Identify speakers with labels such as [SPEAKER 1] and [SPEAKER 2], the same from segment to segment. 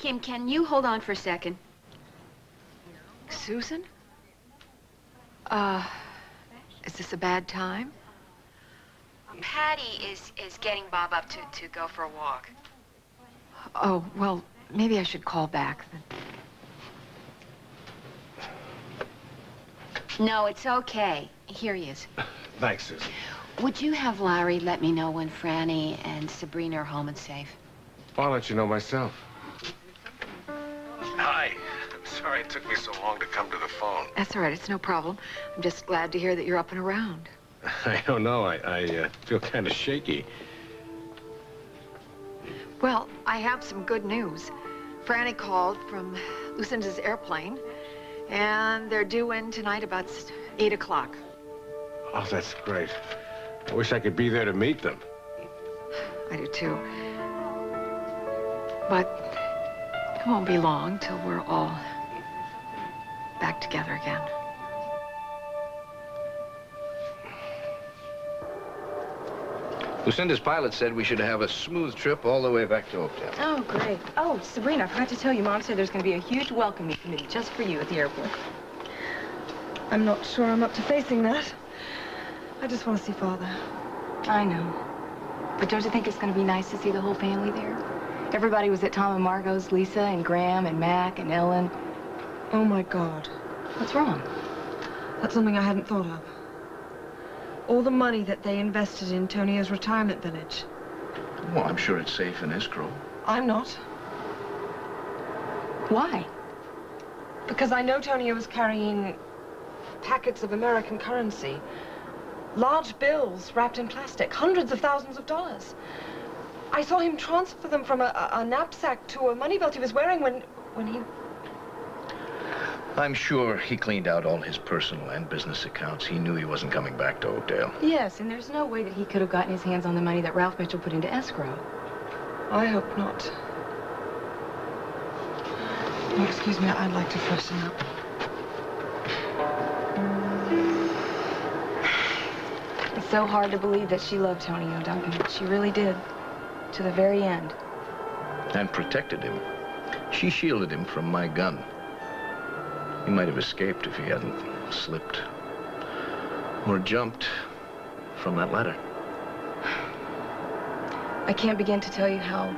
[SPEAKER 1] Kim, can you hold on for a second?
[SPEAKER 2] Susan? Is this a bad time?
[SPEAKER 1] Patty is getting Bob up to go for a walk.
[SPEAKER 2] Oh, well, maybe I should call back.
[SPEAKER 1] No, it's okay. Here he is.
[SPEAKER 3] Thanks, Susan.
[SPEAKER 1] Would you have Larry let me know when Franny and Sabrina are home and safe?
[SPEAKER 3] I'll let you know myself. Hi. Sorry it took me so long to come to the phone.
[SPEAKER 2] That's all right. It's no problem. I'm just glad to hear that you're up and around.
[SPEAKER 3] I don't know. I feel kind of shaky.
[SPEAKER 2] Well, I have some good news. Franny called from Lucinda's airplane, and they're due in tonight about 8 o'clock.
[SPEAKER 3] Oh, that's great. I wish I could be there to meet them.
[SPEAKER 2] I do, too. But it won't be long till we're all back together again.
[SPEAKER 4] Lucinda's pilot said we should have a smooth trip all the way back to Oakdale.
[SPEAKER 5] Oh, great. Oh, Sabrina, I forgot to tell you, Mom said there's going to be a huge welcoming committee just for you at the airport.
[SPEAKER 6] I'm not sure I'm up to facing that. I just want to see Father.
[SPEAKER 5] I know. But don't you think it's going to be nice to see the whole family there? Everybody was at Tom and Margot's, Lisa and Graham and Mac and Ellen.
[SPEAKER 6] Oh, my God.
[SPEAKER 5] What's wrong?
[SPEAKER 6] That's something I hadn't thought of. All the money that they invested in Tonio's retirement village.
[SPEAKER 4] Well, I'm sure it's safe in escrow.
[SPEAKER 6] I'm not.
[SPEAKER 5] Why?
[SPEAKER 6] Because I know Tonio was carrying packets of American currency. Large bills wrapped in plastic, hundreds of thousands of dollars. I saw him transfer them from a knapsack to a money belt he was wearing when he...
[SPEAKER 4] I'm sure he cleaned out all his personal and business accounts. He knew he wasn't coming back to Oakdale.
[SPEAKER 5] Yes, and there's no way that he could have gotten his hands on the money that Ralph Mitchell put into escrow.
[SPEAKER 6] I hope not. Oh, excuse me, I'd like to freshen up.
[SPEAKER 5] It's so hard to believe that she loved Tonio, Duncan. She really did. To the very end.
[SPEAKER 4] And protected him. She shielded him from my gun. He might have escaped if he hadn't slipped or jumped from that ladder.
[SPEAKER 5] I can't begin to tell you how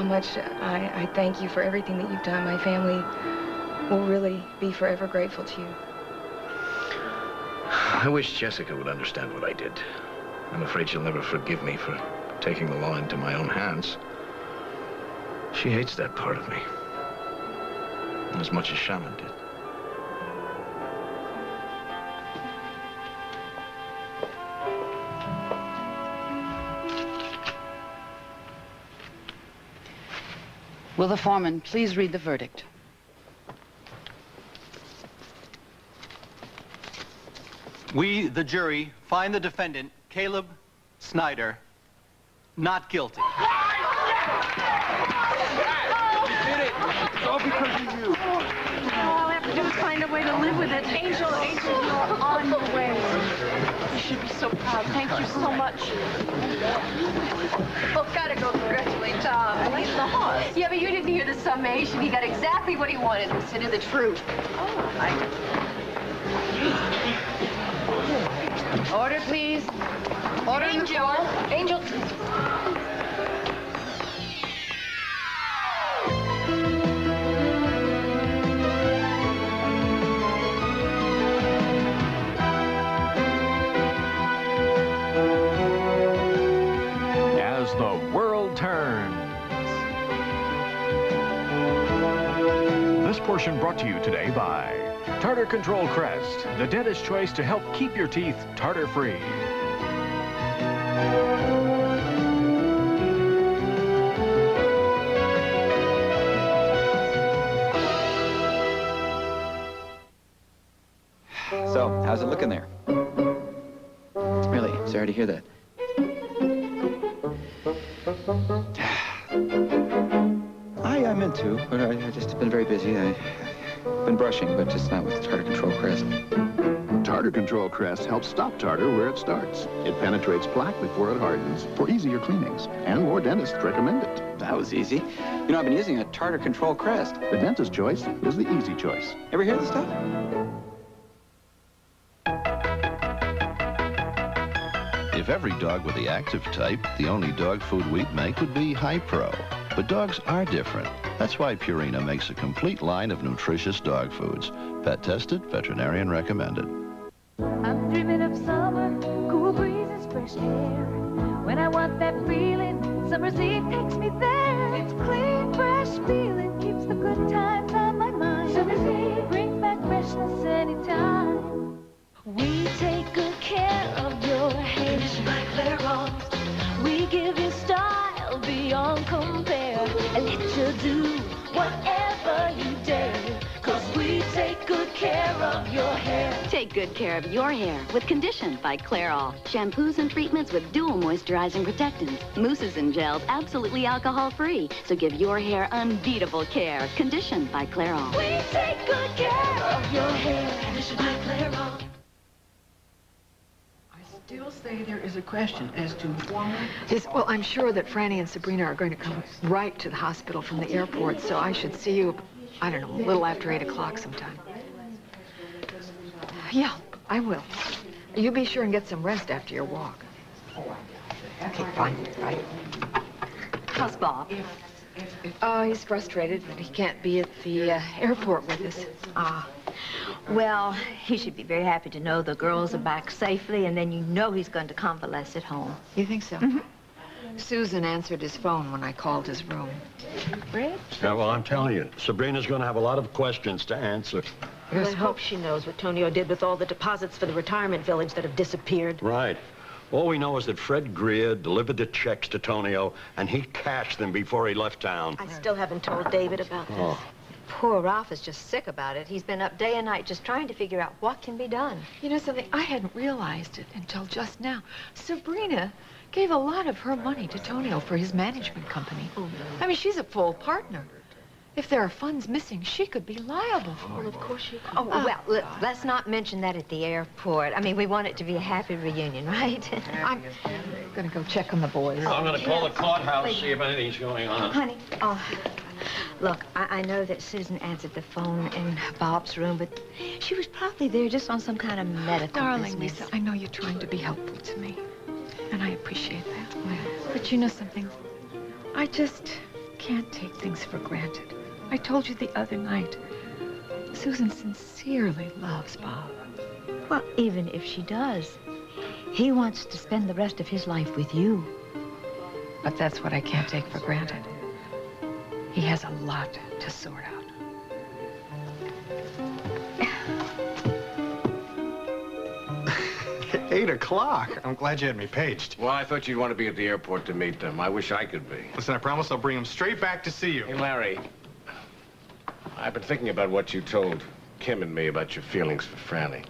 [SPEAKER 5] much I thank you for everything that you've done. My family will really be forever grateful to you.
[SPEAKER 4] I wish Jessica would understand what I did. I'm afraid she'll never forgive me for taking the law into my own hands. She hates that part of me as much as Shannon did.
[SPEAKER 7] Will the foreman please read the verdict?
[SPEAKER 8] We, the jury, find the defendant, Caleb Snyder, not guilty.
[SPEAKER 9] You did it! It's all because of you.
[SPEAKER 1] All I have to do is find a way to live with it. Angel, you're on your way. You should be so proud. Thank you so much.
[SPEAKER 2] Well, gotta go congratulate Tom. He's the horse.
[SPEAKER 1] Yeah, but you didn't hear the summation. He got exactly what he wanted. Listen to the truth.
[SPEAKER 7] Order, please. Order in the court.
[SPEAKER 1] Angel.
[SPEAKER 10] As the world turns. This portion brought to you today by Tartar Control Crest, the dentist's choice to help keep your teeth tartar-free.
[SPEAKER 11] So, how's it looking there? Really, sorry to hear that. I'm into, but I just been very busy. I've been brushing, but just not with Tartar Control Crest.
[SPEAKER 12] Tartar Control Crest helps stop tartar where it starts. It penetrates plaque before it hardens for easier cleanings, and more dentists recommend it.
[SPEAKER 11] That was easy. You know, I've been using a Tartar Control Crest.
[SPEAKER 12] The dentist's choice is the easy choice.
[SPEAKER 11] Ever hear this stuff?
[SPEAKER 13] If every dog were the active type, the only dog food we'd make would be High Pro. But dogs are different. That's why Purina makes a complete line of nutritious dog foods. Pet tested, veterinarian recommended.
[SPEAKER 14] I'm dreaming of summer, cool breezes, fresh air. When I want that feeling, summer's eve takes me there. It's clean, fresh feeling, keeps the good times on my mind. Summer's eve brings back freshness anytime. We take good care of your hair. We give you style beyond compare. And let you do whatever you dare. 'Cause we take good care of your hair.
[SPEAKER 15] Take good care of your hair with Condition by Clairol. Shampoos and treatments with dual moisturizing protectants. Mousses and gels absolutely alcohol-free. So give your hair unbeatable care. Condition by Clairol.
[SPEAKER 14] We take good care of your hair. Condition by Clairol.
[SPEAKER 16] Still say there is a question as to why.
[SPEAKER 2] Yes, well, I'm sure that Franny and Sabrina are going to come right to the hospital from the airport, so I should see you, I don't know, a little after 8 o'clock sometime. Yeah, I will. You be sure and get some rest after your walk. Okay, fine. Bye. How's Bob? He's frustrated that he can't be at the airport with us.
[SPEAKER 17] Well, he should be very happy to know the girls are back safely, and then you know he's going to convalesce at home.
[SPEAKER 2] You think so?
[SPEAKER 17] Mm-hmm.
[SPEAKER 2] Susan answered his phone when I called his room.
[SPEAKER 17] Fred?
[SPEAKER 18] Yeah, well, I'm telling you, Sabrina's going to have a lot of questions to answer.
[SPEAKER 19] I hope she knows what Tonio did with all the deposits for the retirement village that have disappeared.
[SPEAKER 18] Right. All we know is that Fred Greer delivered the checks to Tonio, and he cashed them before he left town.
[SPEAKER 19] I still haven't told David about this.
[SPEAKER 18] Oh.
[SPEAKER 17] Poor Ralph is just sick about it. He's been up day and night just trying to figure out what can be done.
[SPEAKER 2] You know something? I hadn't realized it until just now. Sabrina gave a lot of her money to Tonio for his management company. I mean, she's a full partner. If there are funds missing, she could be liable for
[SPEAKER 17] Well,
[SPEAKER 2] it.
[SPEAKER 17] of course she could. Oh, well, look, let's not mention that at the airport. I mean, we want it to be a happy reunion, right?
[SPEAKER 2] I'm gonna go check on the boys.
[SPEAKER 18] I'm going to call the courthouse, see if anything's going on.
[SPEAKER 17] Honey, look, I know that Susan answered the phone in Bob's room, but she was probably there just on some kind of medical
[SPEAKER 2] Darling,
[SPEAKER 17] business.
[SPEAKER 2] Lisa, I know you're trying to be helpful to me, and I appreciate that. But you know something? I just can't take things for granted. I told you the other night, Susan sincerely loves Bob.
[SPEAKER 17] Well, even if she does, he wants to spend the rest of his life with you.
[SPEAKER 2] But that's what I can't take for granted. He has a lot to sort out.
[SPEAKER 20] 8 o'clock. I'm glad you had me paged.
[SPEAKER 4] Well, I thought you'd want to be at the airport to meet them. I wish I could be.
[SPEAKER 20] Listen, I promise I'll bring him straight back to see you.
[SPEAKER 4] Hey, Larry, I've been thinking about what you told Kim and me about your feelings for Franny.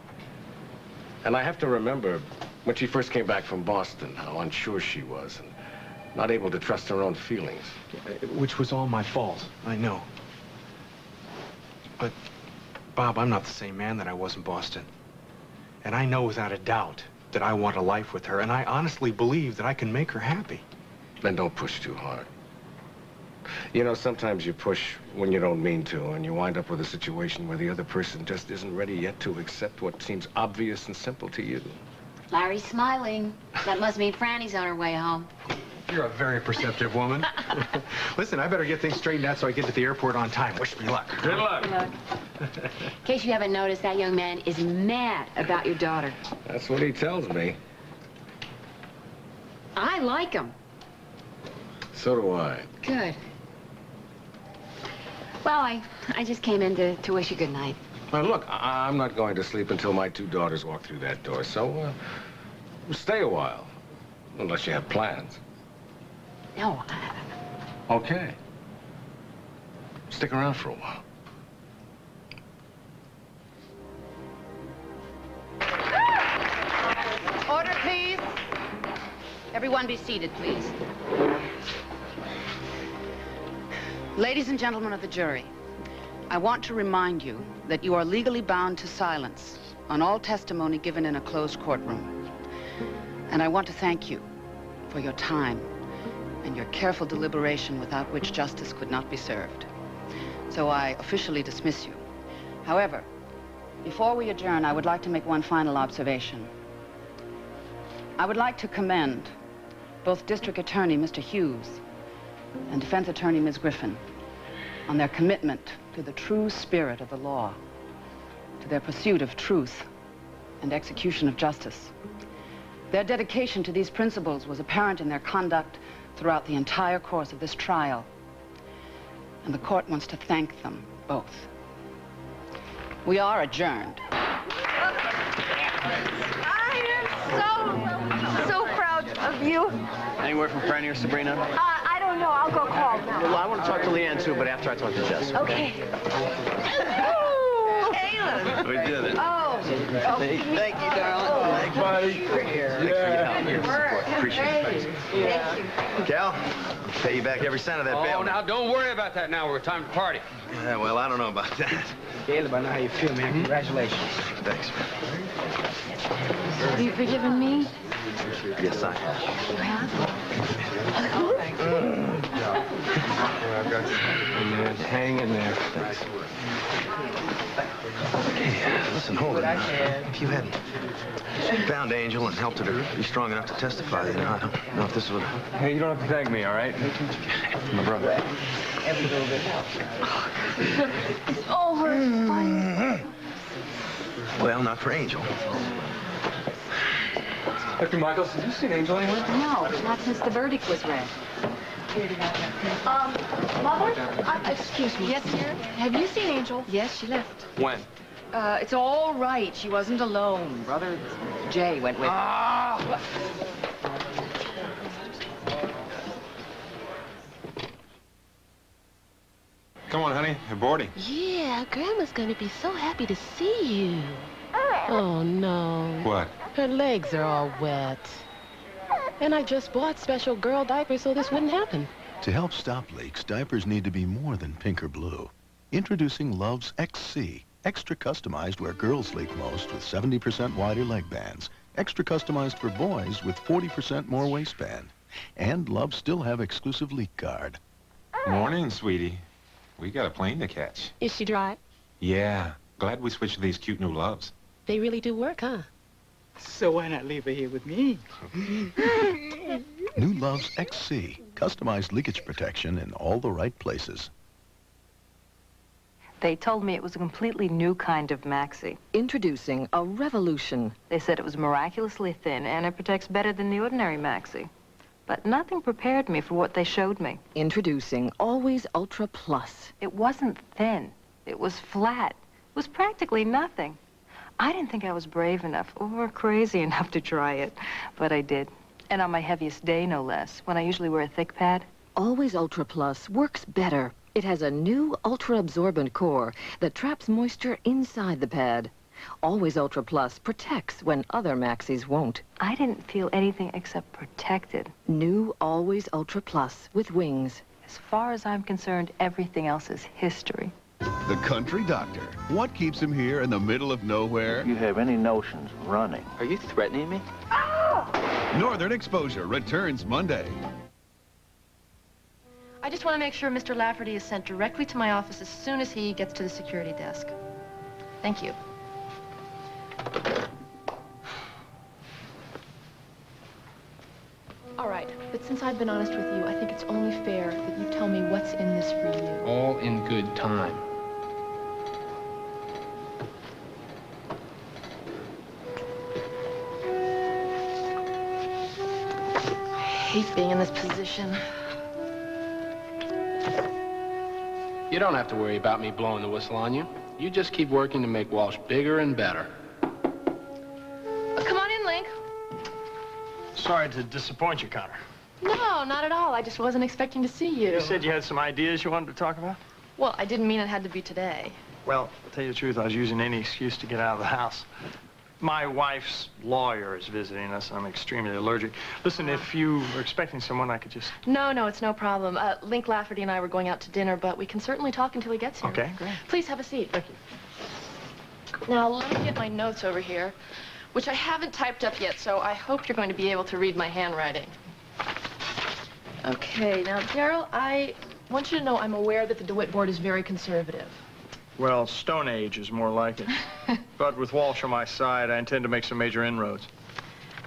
[SPEAKER 4] And I have to remember when she first came back from Boston, how unsure she was and not able to trust her own feelings.
[SPEAKER 20] Which was all my fault, I know. But, Bob, I'm not the same man that I was in Boston. And I know without a doubt that I want a life with her, and I honestly believe that I can make her happy.
[SPEAKER 4] Then don't push too hard. You know, sometimes you push when you don't mean to, and you wind up with a situation where the other person just isn't ready yet to accept what seems obvious and simple to you.
[SPEAKER 21] Larry's smiling. That must mean Franny's on her way home.
[SPEAKER 20] You're a very perceptive woman. Listen, I better get things straightened out so I get to the airport on time. Wish me luck.
[SPEAKER 4] Good luck.
[SPEAKER 21] Good luck. In case you haven't noticed, that young man is mad about your daughter.
[SPEAKER 4] That's what he tells me.
[SPEAKER 21] I like him.
[SPEAKER 4] So do I.
[SPEAKER 21] Good. Well, I just came in to wish you good night.
[SPEAKER 4] Well, look, I'm not going to sleep until my 2 daughters walk through that door, so stay a while, unless you have plans.
[SPEAKER 21] No.
[SPEAKER 4] Okay. Stick around for a while.
[SPEAKER 7] Order, please. Everyone be seated, please. Ladies and gentlemen of the jury, I want to remind you that you are legally bound to silence on all testimony given in a closed courtroom. And I want to thank you for your time and your careful deliberation without which justice could not be served. So I officially dismiss you. However, before we adjourn, I would like to make one final observation. I would like to commend both District Attorney Mr. Hughes and Defense Attorney Ms. Griffin on their commitment to the true spirit of the law, to their pursuit of truth and execution of justice. Their dedication to these principles was apparent in their conduct throughout the entire course of this trial, and the court wants to thank them both. We are adjourned.
[SPEAKER 17] I am so proud of you.
[SPEAKER 8] Any word from Franny or Sabrina?
[SPEAKER 17] I don't know. I'll go call now.
[SPEAKER 8] Well, I want to talk to Leanne, too, but after I talk to Jess.
[SPEAKER 17] Okay. Ayla.
[SPEAKER 8] We did it.
[SPEAKER 17] Oh.
[SPEAKER 8] Thank you, darling. Thanks, buddy. Thanks for your help. Your support. Appreciate it.
[SPEAKER 17] Thank you.
[SPEAKER 4] Cal, I'll pay you back every cent of that bail.
[SPEAKER 9] Oh, now, don't worry about that now. We're time to party.
[SPEAKER 4] Yeah, well, I don't know about that.
[SPEAKER 16] Caleb, I know how you feel, man. Congratulations.
[SPEAKER 4] Thanks.
[SPEAKER 5] Have you forgiven me?
[SPEAKER 4] Yes, I have.
[SPEAKER 5] You have?
[SPEAKER 20] I've got you. Hang in there.
[SPEAKER 4] Hey, listen, hold it. If you hadn't found Angel and helped her to be strong enough to testify, you know, I don't know if this would...
[SPEAKER 20] Hey, you don't have to thank me, all right? My brother.
[SPEAKER 16] Every little bit helps.
[SPEAKER 5] It's over.
[SPEAKER 4] Well, not for Angel.
[SPEAKER 20] Dr. Michaels, have you seen Angel anywhere?
[SPEAKER 5] No, not since the verdict was read.
[SPEAKER 1] Mother? Excuse me.
[SPEAKER 5] Yes, dear?
[SPEAKER 1] Have you seen Angel?
[SPEAKER 5] Yes, she left.
[SPEAKER 20] When?
[SPEAKER 5] It's all right. She wasn't alone. Brother Jay went with her.
[SPEAKER 20] Come on, honey. You're boarding.
[SPEAKER 3] Yeah, Grandma's gonna be so happy to see you. Oh, no.
[SPEAKER 20] What?
[SPEAKER 3] Her legs are all wet. And I just bought special girl diapers so this wouldn't happen.
[SPEAKER 13] To help stop leaks, diapers need to be more than pink or blue. Introducing Love's XC, extra customized where girls leak most with 70% wider leg bands. Extra customized for boys with 40% more waistband. And Love still have exclusive leak guard.
[SPEAKER 20] Morning, sweetie. We got a plane to catch.
[SPEAKER 3] Is she dry?
[SPEAKER 20] Yeah. Glad we switched to these cute new Loves.
[SPEAKER 3] They really do work, huh?
[SPEAKER 16] So why not leave her here with me?
[SPEAKER 13] New Love's XC, customized leakage protection in all the right places.
[SPEAKER 22] They told me it was a completely new kind of maxi. Introducing a revolution. They said it was miraculously thin and it protects better than the ordinary maxi. But nothing prepared me for what they showed me. Introducing Always Ultra Plus. It wasn't thin. It was flat. It was practically nothing. I didn't think I was brave enough or crazy enough to try it, but I did. And on my heaviest day, no less, when I usually wear a thick pad. Always Ultra Plus works better. It has a new ultra-absorbent core that traps moisture inside the pad. Always Ultra Plus protects when other maxis won't. I didn't feel anything except protected. New Always Ultra Plus with wings. As far as I'm concerned, everything else is history.
[SPEAKER 23] The country doctor. What keeps him here in the middle of nowhere?
[SPEAKER 24] You have any notions of running? Are you threatening me?
[SPEAKER 23] Northern Exposure returns Monday.
[SPEAKER 25] I just want to make sure Mr. Lafferty is sent directly to my office as soon as he gets to the security desk. Thank you. All right, but since I've been honest with you, I think it's only fair that you tell me what's in this for you.
[SPEAKER 9] All in good time.
[SPEAKER 25] I hate being in this position.
[SPEAKER 9] You don't have to worry about me blowing the whistle on you. You just keep working to make Walsh bigger and better.
[SPEAKER 25] Come on in, Link.
[SPEAKER 26] Sorry to disappoint you, Connor.
[SPEAKER 25] No, not at all. I just wasn't expecting to see you.
[SPEAKER 26] You said you had some ideas you wanted to talk about?
[SPEAKER 25] Well, I didn't mean it had to be today.
[SPEAKER 26] Well, to tell you the truth, I was using any excuse to get out of the house. My wife's lawyer is visiting us, and I'm extremely allergic. Listen, if you were expecting someone, I could just...
[SPEAKER 25] No, it's no problem. Link Lafferty and I were going out to dinner, but we can certainly talk until he gets here.
[SPEAKER 26] Okay, great.
[SPEAKER 25] Please have a seat.
[SPEAKER 26] Thank you.
[SPEAKER 25] Now, let me get my notes over here, which I haven't typed up yet, so I hope you're going to be able to read my handwriting. Okay, now, Daryl, I want you to know I'm aware that the DeWitt board is very conservative.
[SPEAKER 26] Well, Stone Age is more like it. But with Walsh on my side, I intend to make some major inroads.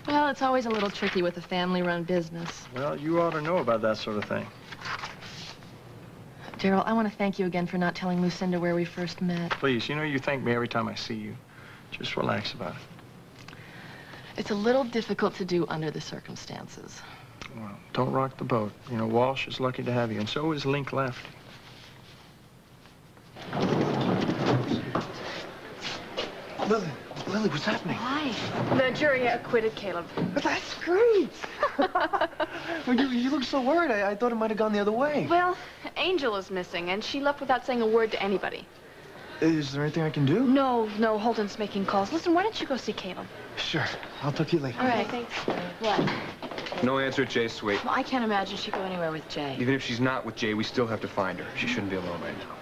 [SPEAKER 25] Well, it's always a little tricky with a family-run business.
[SPEAKER 26] Well, you ought to know about that sort of thing.
[SPEAKER 25] Daryl, I want to thank you again for not telling Lucinda where we first met.
[SPEAKER 26] Please, you know you thank me every time I see you. Just relax about it.
[SPEAKER 25] It's a little difficult to do under the circumstances.
[SPEAKER 26] Well, don't rock the boat. You know, Walsh is lucky to have you, and so is Link Lafferty.
[SPEAKER 20] Lily, what's happening?
[SPEAKER 25] Hi. The jury acquitted Caleb.
[SPEAKER 20] That's great. Well, you look so worried. I thought it might have gone the other way.
[SPEAKER 25] Well, Angel is missing, and she left without saying a word to anybody.
[SPEAKER 20] Is there anything I can do?
[SPEAKER 25] No, Holden's making calls. Listen, why don't you go see Caleb?
[SPEAKER 20] Sure. I'll talk to you later.
[SPEAKER 25] All right, thanks. What?
[SPEAKER 6] No answer at Jay's suite.
[SPEAKER 25] Well, I can't imagine she'd go anywhere with Jay.
[SPEAKER 6] Even if she's not with Jay, we still have to find her. She shouldn't be alone right now.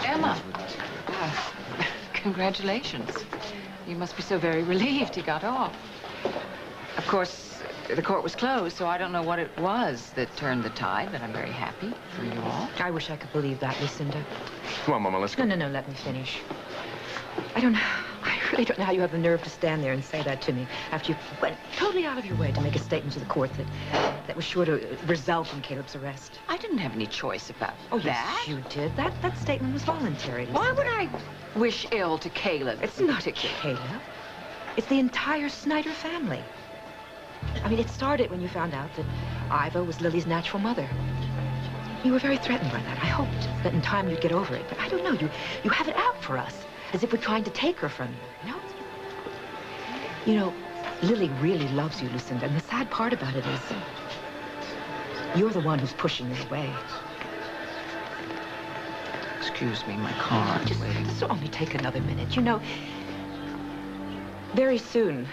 [SPEAKER 7] Emma. Congratulations. You must be so very relieved he got off. Of course, the court was closed, so I don't know what it was that turned the tide, but I'm very happy for you all.
[SPEAKER 17] I wish I could believe that, Lucinda.
[SPEAKER 6] Come on, Mama, let's go.
[SPEAKER 17] No, let me finish. I really don't know how you have the nerve to stand there and say that to me after you went totally out of your way to make a statement to the court that was sure to result in Caleb's arrest.
[SPEAKER 7] I didn't have any choice about that.
[SPEAKER 17] Yes, you did. That statement was voluntary, Lucinda.
[SPEAKER 7] Why would I wish ill to Caleb?
[SPEAKER 17] It's not to Caleb. It's the entire Snyder family. I mean, it started when you found out that Iva was Lily's natural mother. You were very threatened by that. I hoped that in time you'd get over it. But I don't know. You have it out for us, as if we're trying to take her from you. No? You know, Lily really loves you, Lucinda. And the sad part about it is you're the one who's pushing her away.
[SPEAKER 7] Excuse me, my car is waiting.
[SPEAKER 17] Just only take another minute. You know, very soon,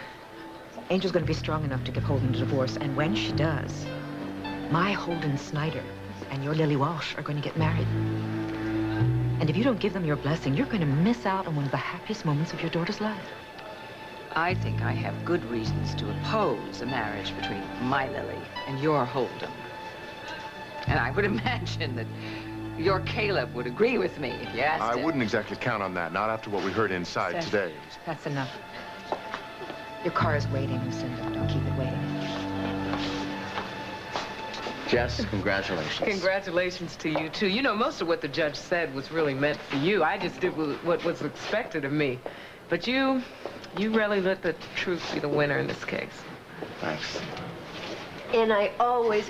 [SPEAKER 17] Angel's going to be strong enough to give Holden a divorce. And when she does, my Holden Snyder and your Lily Walsh are going to get married. And if you don't give them your blessing, you're going to miss out on one of the happiest moments of your daughter's life.
[SPEAKER 7] I think I have good reasons to oppose a marriage between my Lily and your Holden. And I would imagine that your Caleb would agree with me if you asked him.
[SPEAKER 6] I wouldn't exactly count on that, not after what we heard inside
[SPEAKER 17] Seth,
[SPEAKER 6] today.
[SPEAKER 17] That's enough. Your car is waiting, Lucinda. Don't keep it waiting.
[SPEAKER 24] Jess, congratulations.
[SPEAKER 3] Congratulations to you, too. You know, most of what the judge said was really meant for you. I just did what was expected of me. But you really let the truth be the winner in this case.
[SPEAKER 24] Thanks.
[SPEAKER 19] And I always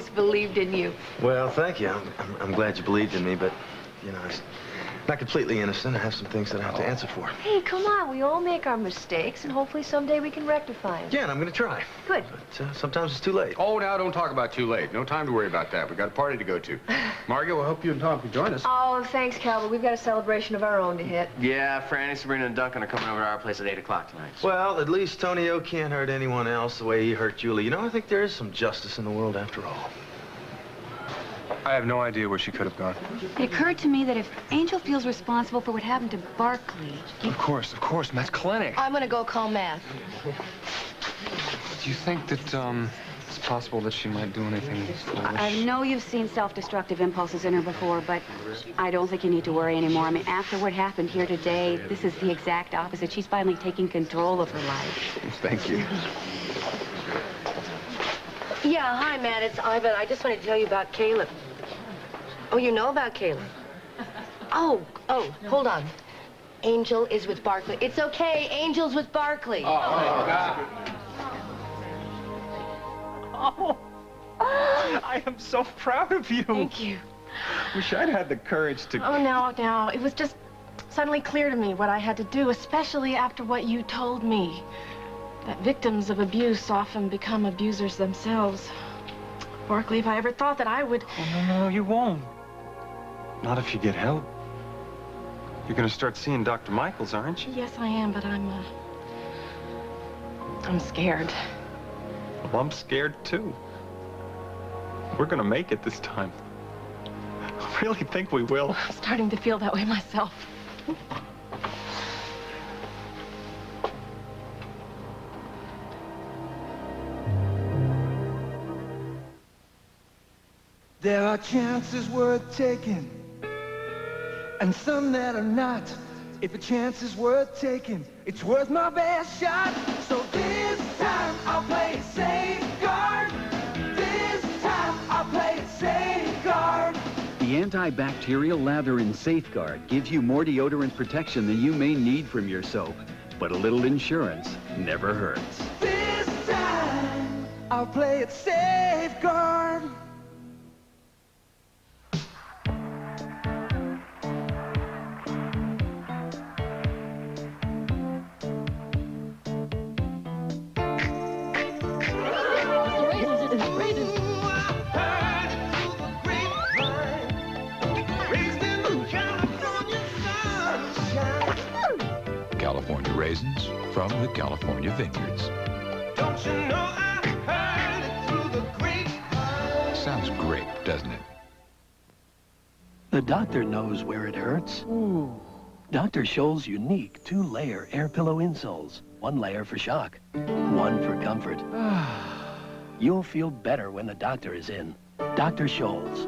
[SPEAKER 19] believed in you.
[SPEAKER 20] Well, thank you. I'm glad you believed in me, but, you know, I'm not completely innocent. I have some things that I have to answer for.
[SPEAKER 19] Hey, come on. We all make our mistakes, and hopefully someday we can rectify them.
[SPEAKER 20] Yeah, and I'm going to try.
[SPEAKER 19] Good.
[SPEAKER 20] But sometimes it's too late.
[SPEAKER 6] Oh, now don't talk about too late. No time to worry about that. We got a party to go to. Margaret, we'll hope you and Tom can join us.
[SPEAKER 19] Oh, thanks, Calvin. We've got a celebration of our own to hit.
[SPEAKER 24] Yeah, Franny, Sabrina, and Duncan are coming over to our place at 8 o'clock tonight.
[SPEAKER 20] Well, at least Tonio can't hurt anyone else the way he hurt Julie. You know, I think there is some justice in the world after all.
[SPEAKER 6] I have no idea where she could have gone.
[SPEAKER 5] It occurred to me that if Angel feels responsible for what happened to Barkley...
[SPEAKER 6] Of course, and that's clinic.
[SPEAKER 25] I'm gonna go call Matt.
[SPEAKER 6] Do you think that, it's possible that she might do anything foolish?
[SPEAKER 5] I know you've seen self-destructive impulses in her before, but I don't think you need to worry anymore. I mean, after what happened here today, this is the exact opposite. She's finally taking control of her life.
[SPEAKER 6] Thank you.
[SPEAKER 19] Yeah, hi, Matt. It's Ivan. I just wanted to tell you about Caleb. Oh, you know about Caleb? Oh, hold on. Angel is with Barkley. It's okay. Angel's with Barkley.
[SPEAKER 6] Oh, God.
[SPEAKER 26] Oh, I am so proud of you.
[SPEAKER 25] Thank you.
[SPEAKER 26] Wish I'd had the courage to...
[SPEAKER 25] Oh, now. It was just suddenly clear to me what I had to do, especially after what you told me. That victims of abuse often become abusers themselves. Barkley, if I ever thought that I would...
[SPEAKER 26] Oh, no, you won't. Not if you get help. You're gonna start seeing Dr. Michaels, aren't you?
[SPEAKER 25] Yes, I am, but I'm scared.
[SPEAKER 26] Well, I'm scared, too. We're gonna make it this time. really think we will?
[SPEAKER 25] I'm starting to feel that way myself.
[SPEAKER 10] There are chances worth taking, and some that are not. If a chance is worth taking, it's worth my best shot. So this time I'll play it safeguard. This time I'll play it safeguard.
[SPEAKER 11] The antibacterial lather in Safeguard gives you more deodorant protection than you may need from your soap. But a little insurance never hurts.
[SPEAKER 10] This time I'll play it safeguard.
[SPEAKER 12] California raisins from the California vineyards.
[SPEAKER 10] Don't you know I heard it through the grapevine?
[SPEAKER 12] Sounds great, doesn't it?
[SPEAKER 14] The doctor knows where it hurts. Ooh. Dr. Scholl's unique 2-layer air pillow insoles. 1 layer for shock, 1 for comfort. You'll feel better when the doctor is in. Dr. Scholl's.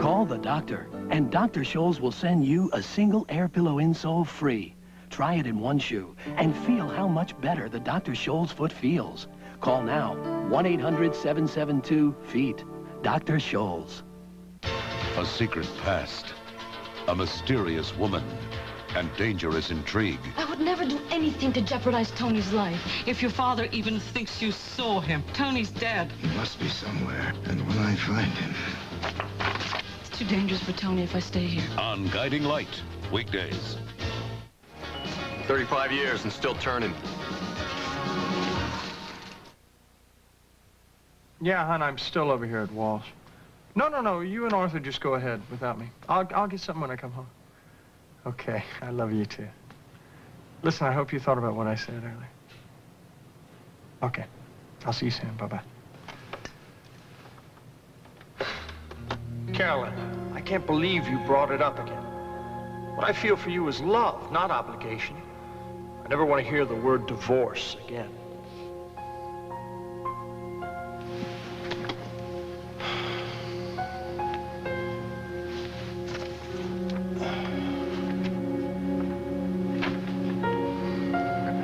[SPEAKER 14] Call the doctor, and Dr. Scholl's will send you a single air pillow insole free. Try it in 1 shoe and feel how much better the Dr. Scholl's foot feels. Call now, 1-800-772-FEET. Dr. Scholl's.
[SPEAKER 12] A secret past, a mysterious woman, and dangerous intrigue.
[SPEAKER 15] I would never do anything to jeopardize Tony's life. If your father even thinks you saw him, Tony's dead.
[SPEAKER 4] He must be somewhere, and when I find him...
[SPEAKER 15] It's too dangerous for Tony if I stay here.
[SPEAKER 12] On Guiding Light, weekdays.
[SPEAKER 6] 35 years and still turning.
[SPEAKER 26] Yeah, hon, I'm still over here at Walsh. No, you and Arthur just go ahead without me. I'll get something when I come home. Okay, I love you too. Listen, I hope you thought about what I said earlier. Okay, I'll see you soon. Bye-bye. Carolyn, I can't believe you brought it up again. What I feel for you is love, not obligation. I never want to hear the word divorce again.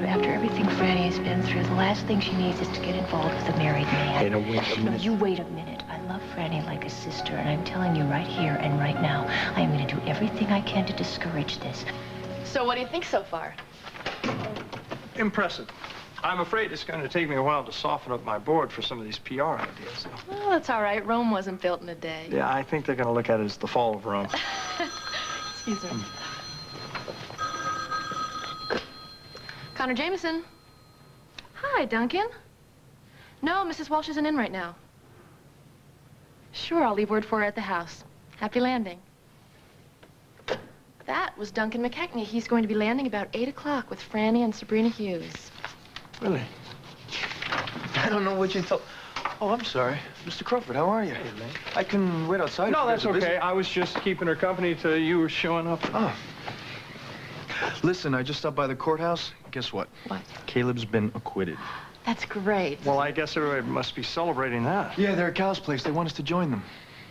[SPEAKER 17] After everything Franny has been through, the last thing she needs is to get involved with a married man.
[SPEAKER 26] Hey, now wait a minute.
[SPEAKER 17] No, you wait a minute. I love Franny like a sister, and I'm telling you right here and right now, I am going to do everything I can to discourage this.
[SPEAKER 25] So what do you think so far?
[SPEAKER 26] Impressive. I'm afraid it's going to take me a while to soften up my board for some of these PR ideas.
[SPEAKER 25] Well, that's all right. Rome wasn't built in a day.
[SPEAKER 26] Yeah, I think they're going to look at it as the fall of Rome.
[SPEAKER 25] Excuse me. Connor Jameson. Hi, Duncan. No, Mrs. Walsh isn't in right now. Sure, I'll leave word for her at the house. Happy landing. That was Duncan McKechnie. He's going to be landing about 8 o'clock with Franny and Sabrina Hughes.
[SPEAKER 26] Really?
[SPEAKER 18] I don't know what you thought. Oh, I'm sorry. Mr. Crawford, how are you? Hey, Lane. I can wait outside.
[SPEAKER 26] No,
[SPEAKER 18] if
[SPEAKER 26] that's
[SPEAKER 18] there's a
[SPEAKER 26] okay.
[SPEAKER 18] visit.
[SPEAKER 26] I was just keeping her company till you were showing up.
[SPEAKER 18] Oh. Listen, I just stopped by the courthouse. Guess what?
[SPEAKER 25] What?
[SPEAKER 18] Caleb's been acquitted.
[SPEAKER 25] That's great.
[SPEAKER 26] Well, I guess everybody must be celebrating that.
[SPEAKER 18] Yeah, they're at Cal's place. They want us to join them.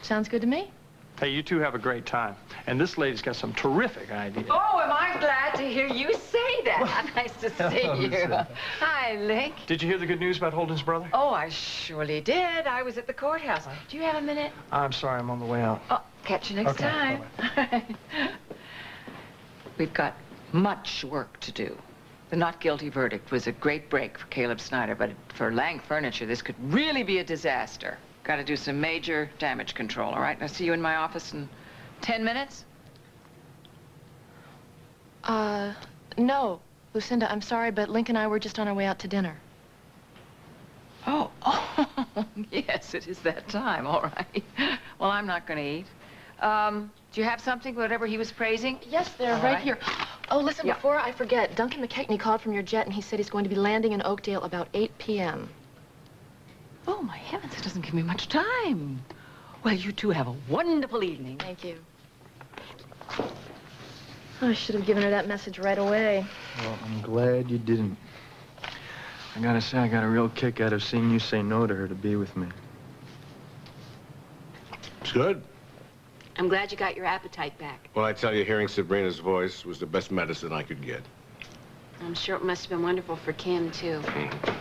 [SPEAKER 25] Sounds good to me.
[SPEAKER 26] Hey, you two have a great time. And this lady's got some terrific ideas.
[SPEAKER 2] Oh, am I glad to hear you say that. Nice to see you. Hi, Link.
[SPEAKER 26] Did you hear the good news about Holden's brother?
[SPEAKER 2] Oh, I surely did. I was at the courthouse. Do you have a minute?
[SPEAKER 26] I'm sorry, I'm on the way out.
[SPEAKER 2] Oh, catch you next time. We've got much work to do. The not guilty verdict was a great break for Caleb Snyder, but for Lang Furniture, this could really be a disaster. Got to do some major damage control, all right? I'll see you in my office in 10 minutes?
[SPEAKER 25] No. Lucinda, I'm sorry, but Link and I were just on our way out to dinner.
[SPEAKER 2] Oh, yes, it is that time, all right. Well, I'm not going to eat. Do you have something, whatever he was praising?
[SPEAKER 25] Yes, they're right here. Oh, listen,
[SPEAKER 2] Yeah.
[SPEAKER 25] before I forget, Duncan McKechnie called from your jet, and he said he's going to be landing in Oakdale about 8 p.m.
[SPEAKER 2] Oh, my heavens, it doesn't give me much time.
[SPEAKER 17] Well, you two have a wonderful evening.
[SPEAKER 25] Thank you. I should have given her that message right away.
[SPEAKER 18] Well, I'm glad you didn't. I gotta say, I got a real kick out of seeing you say no to her to be with me.
[SPEAKER 6] It's good.
[SPEAKER 5] I'm glad you got your appetite back.
[SPEAKER 6] Well, I tell you, hearing Sabrina's voice was the best medicine I could get.
[SPEAKER 5] I'm sure it must have been wonderful for Kim, too.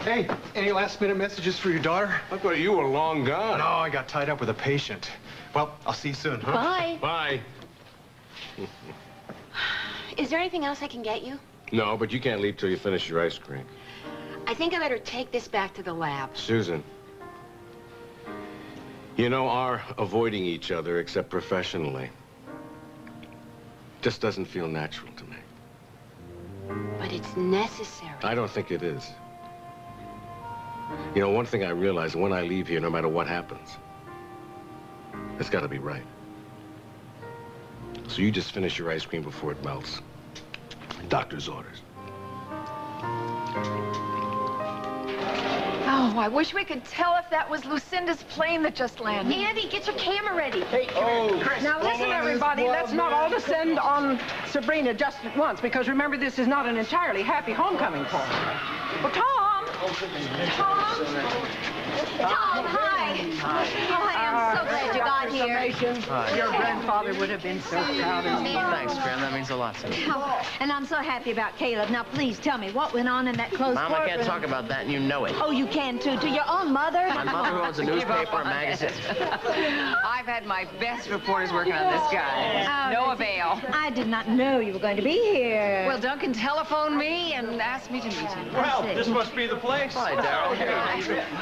[SPEAKER 20] Hey, any last-minute messages for your daughter?
[SPEAKER 6] I thought you were long gone.
[SPEAKER 20] No, I got tied up with a patient. Well, I'll see you soon, huh?
[SPEAKER 5] Bye.
[SPEAKER 6] Bye.
[SPEAKER 5] Is there anything else I can get you?
[SPEAKER 6] No, but you can't leave till you finish your ice cream.
[SPEAKER 5] I think I better take this back to the lab.
[SPEAKER 6] Susan, you know, our avoiding each other, except professionally, just doesn't feel natural to me.
[SPEAKER 5] But it's necessary.
[SPEAKER 6] I don't think it is. You know, one thing I realize, when I leave here, no matter what happens, it's got to be right. So you just finish your ice cream before it melts. Doctor's orders.
[SPEAKER 2] Oh, I wish we could tell if that was Lucinda's plane that just landed.
[SPEAKER 19] Andy, get your camera ready.
[SPEAKER 1] Hey, now listen, everybody. Let's not all descend on Sabrina just at once, because remember, this is not an entirely happy homecoming for her. Well, Tom!
[SPEAKER 19] Tom, hi. Oh, I am so glad you got here.
[SPEAKER 1] Hi. Your grandfather would have been so proud of you.
[SPEAKER 24] Thanks, Graham. That means a lot to me.
[SPEAKER 8] Oh, and I'm so happy about Caleb. Now, please tell me what went on in that closed
[SPEAKER 24] Mom, I
[SPEAKER 8] courtroom.
[SPEAKER 24] can't talk about that, and you know it.
[SPEAKER 8] Oh, you can, too. To your own mother?
[SPEAKER 24] My mother who owns a newspaper and magazine.
[SPEAKER 3] I've had my best reporters working on this guy. No avail.
[SPEAKER 8] I did not know you were going to be here.
[SPEAKER 3] Well, Duncan telephoned me and asked me to meet him.
[SPEAKER 26] Well, this must be the place.
[SPEAKER 24] Hi, Darryl.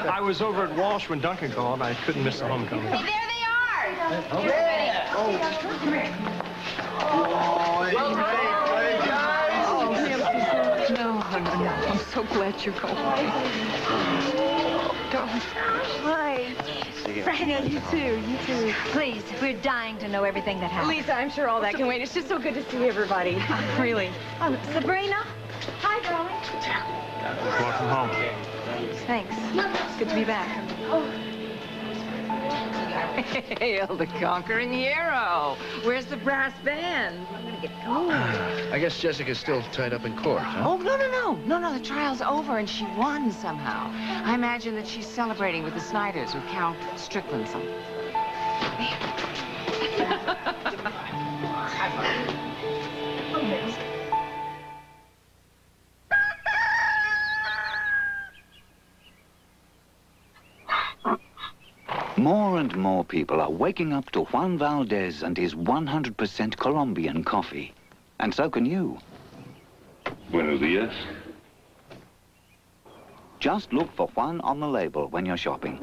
[SPEAKER 26] I was over at Walsh when Duncan called. I couldn't miss the homecoming.
[SPEAKER 19] Hey, there they are.
[SPEAKER 2] No, I'm so glad you're going.
[SPEAKER 8] Hi. Freddie, you too. Please, we're dying to know everything that happened.
[SPEAKER 25] Lisa, I'm sure all that can wait. It's just so good to see everybody. Really.
[SPEAKER 8] Sabrina? Hi, darling.
[SPEAKER 26] Welcome home.
[SPEAKER 2] Thanks. It's good to be back.
[SPEAKER 3] Hail the conquering hero. Where's the brass band?
[SPEAKER 4] I guess Jessica's still tied up in court, huh?
[SPEAKER 3] Oh, no. The trial's over and she won somehow. I imagine that she's celebrating with the Snyders with Count Strickland.
[SPEAKER 13] More and more people are waking up to Juan Valdez and his 100% Colombian coffee. And so can you.
[SPEAKER 16] Buenos días.
[SPEAKER 13] Just look for Juan on the label when you're shopping.